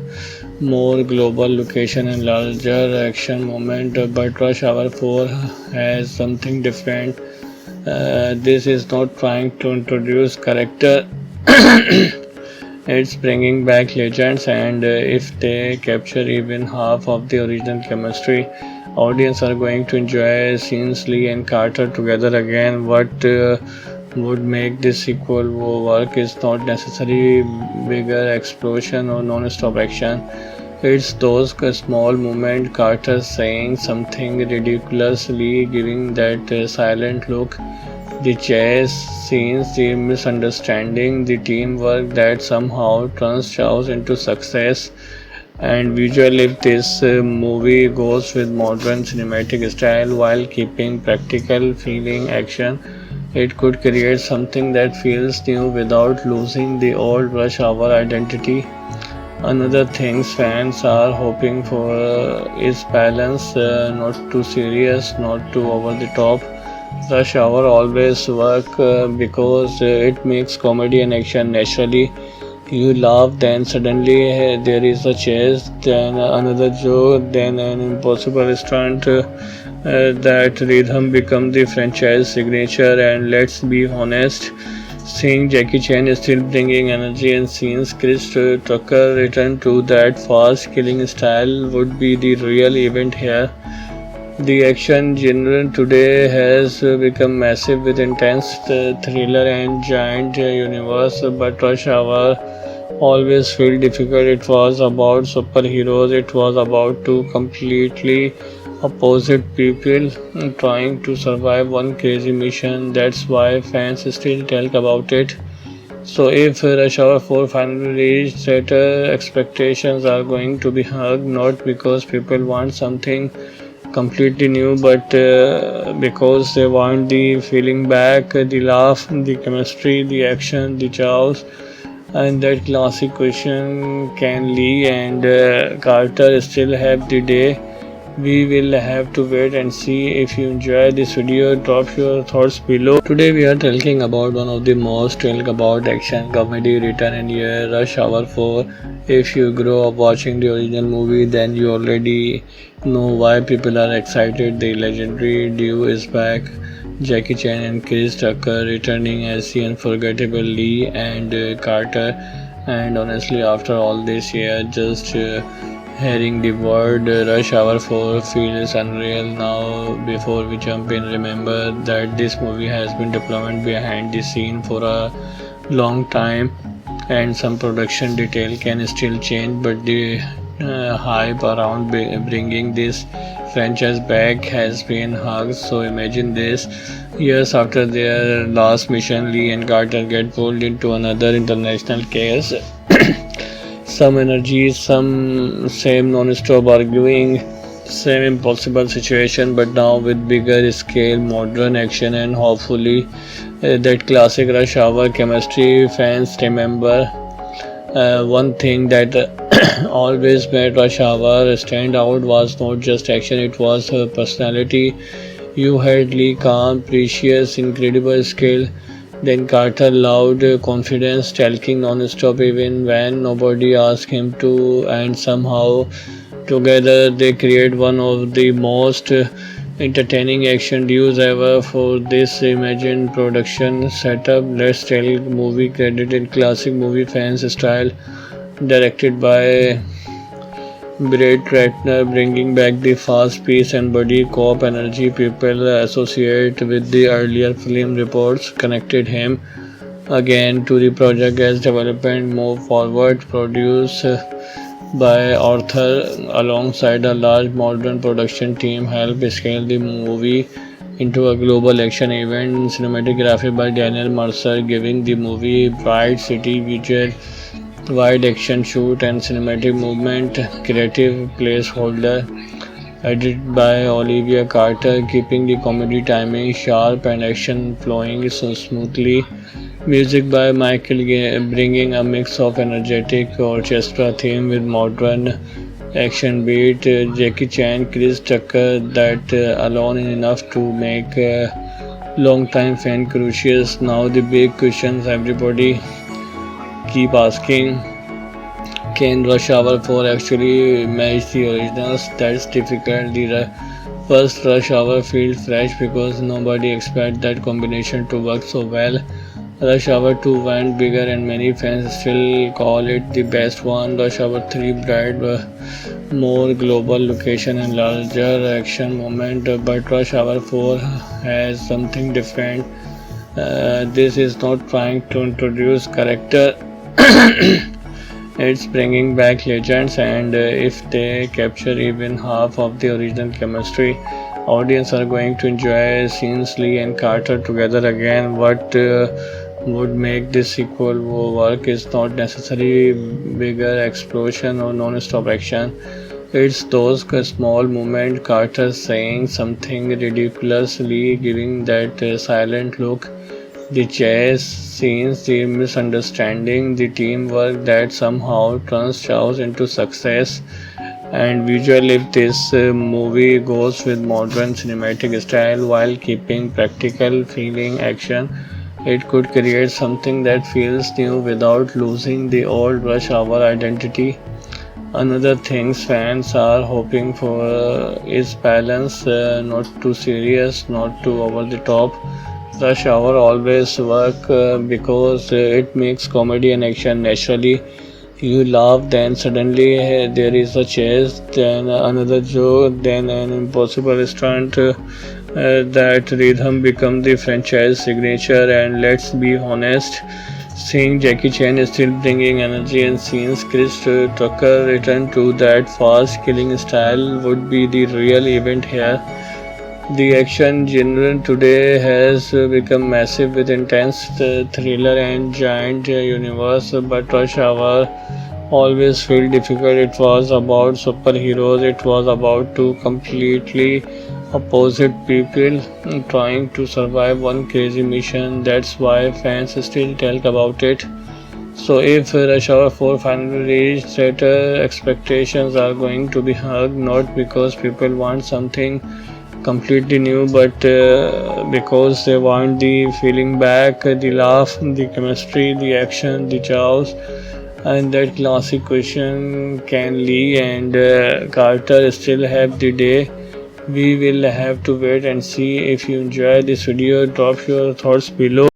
more global location and larger action moment, but Rush Hour 4 has something different. This is not trying to introduce character. It's bringing back legends, and if they capture even half of the original chemistry, audience are going to enjoy scenes Lee and Carter together again. What would make this sequel work is not necessarily bigger explosion or non-stop action. It's those small moments, Carter saying something ridiculously, giving that silent look, the chase scenes, the misunderstanding, the teamwork that somehow turns chaos into success. And visually, if this movie goes with modern cinematic style while keeping practical feeling action, it could create something that feels new without losing the old Rush Hour identity. Another thing fans are hoping for is balance, not too serious, not too over the top. Rush Hour always work because it makes comedy and action naturally. You laugh, then suddenly there is a chase, then another joke, then an impossible stunt. That rhythm becomes the franchise signature, and let's be honest, seeing Jackie Chan is still bringing energy and scenes Chris Tucker return to that fast killing style would be the real event here. The action genre today has become massive with intense thriller and giant universe, but Rush Hour always felt difficult. It was about superheroes, it was about two completely opposite people trying to survive one crazy mission. That's why fans still talk about it. So if Rush Hour 4 finally reached theater, expectations are going to be hung, not because people want something completely new, but because they want the feeling back, the laugh, the chemistry, the action, the chaos, and that classic question, can Lee and Carter still have the day? We will have to wait and see. If you enjoy this video, drop your thoughts below. Today we are talking about one of the most talked about action comedy written in year, Rush Hour 4. If you grow up watching the original movie, then you already know why people are excited. The legendary duo is back. Jackie Chan and Chris Tucker returning as the unforgettable Lee and Carter. And honestly, after all this year, just hearing the word Rush Hour 4 feels unreal now. Before we jump in, remember that this movie has been developed behind the scene for a long time, and some production detail can still change, but the hype around bringing this franchise back has been huge. So imagine this: years after their last mission, Lee and Carter get pulled into another international case. Some energy, some same non-stop arguing, same impossible situation, but now with bigger scale, modern action, and hopefully that classic Rush Hour chemistry. Fans remember one thing that always made Rush Hour stand out was not just action; it was her personality. You had Lee calm, precious, incredible skill. Then Carter loud confidence, talking non-stop even when nobody asked him to, and somehow together they create one of the most entertaining action duos ever. For this imagined production setup, let's tell movie credited classic movie fans style, directed by Brett Ratner, bringing back the fast pace and buddy cop energy people associate with the earlier film. Reports connected him again to the project as development moved forward. Produced by Arthur alongside a large modern production team, helped scale the movie into a global action event. Cinematography by Daniel Mercer, giving the movie bright city visual, wide action shoot, and cinematic movement. Creative placeholder edited by Olivia Carter, keeping the comedy timing sharp and action flowing so smoothly. Music by Michael Gay, bringing a mix of energetic orchestra theme with modern action beat. Jackie Chan, Chris Tucker, that alone is enough to make long-time fan curious. Now the big questions everybody keep asking: can Rush Hour 4 actually match the originals? That's difficult. The first Rush Hour feels fresh because nobody expected that combination to work so well. Rush Hour 2 went bigger and many fans still call it the best one. Rush Hour 3 brought more global location and larger action moment, but Rush Hour 4 has something different. This is not trying to introduce character. It's bringing back legends, and if they capture even half of the original chemistry, audience are going to enjoy scenes Lee and Carter together again. What would make this sequel work is not necessarily bigger explosion or non-stop action. It's those small moments, Carter saying something ridiculously, giving that silent look, the chase scenes, the misunderstanding, the teamwork that somehow turns chaos into success. And visually, if this movie goes with modern cinematic style while keeping practical feeling action, it could create something that feels new without losing the old Rush Hour identity. Another thing fans are hoping for is balance, not too serious, not too over the top. Rush Hour always work because it makes comedy and action naturally. You laugh, then suddenly there is a chase, then another joke, then an impossible stunt. That rhythm become the franchise signature, and let's be honest, seeing Jackie Chan is still bringing energy and scenes Chris Tucker return to that fast killing style would be the real event here. The action genre today has become massive with intense thriller and giant universe, but Rush Hour always felt difficult. It was about superheroes, it was about two completely opposite people trying to survive one crazy mission. That's why fans still talk about it. So if Rush Hour 4 finally reached theater, expectations are going to be hurt, not because people want something completely new, but because they want the feeling back, the laugh, the chemistry, the action, the chaos, and that classic question: can Lee and Carter still have the day? We will have to wait and see. If you enjoy this video, drop your thoughts below.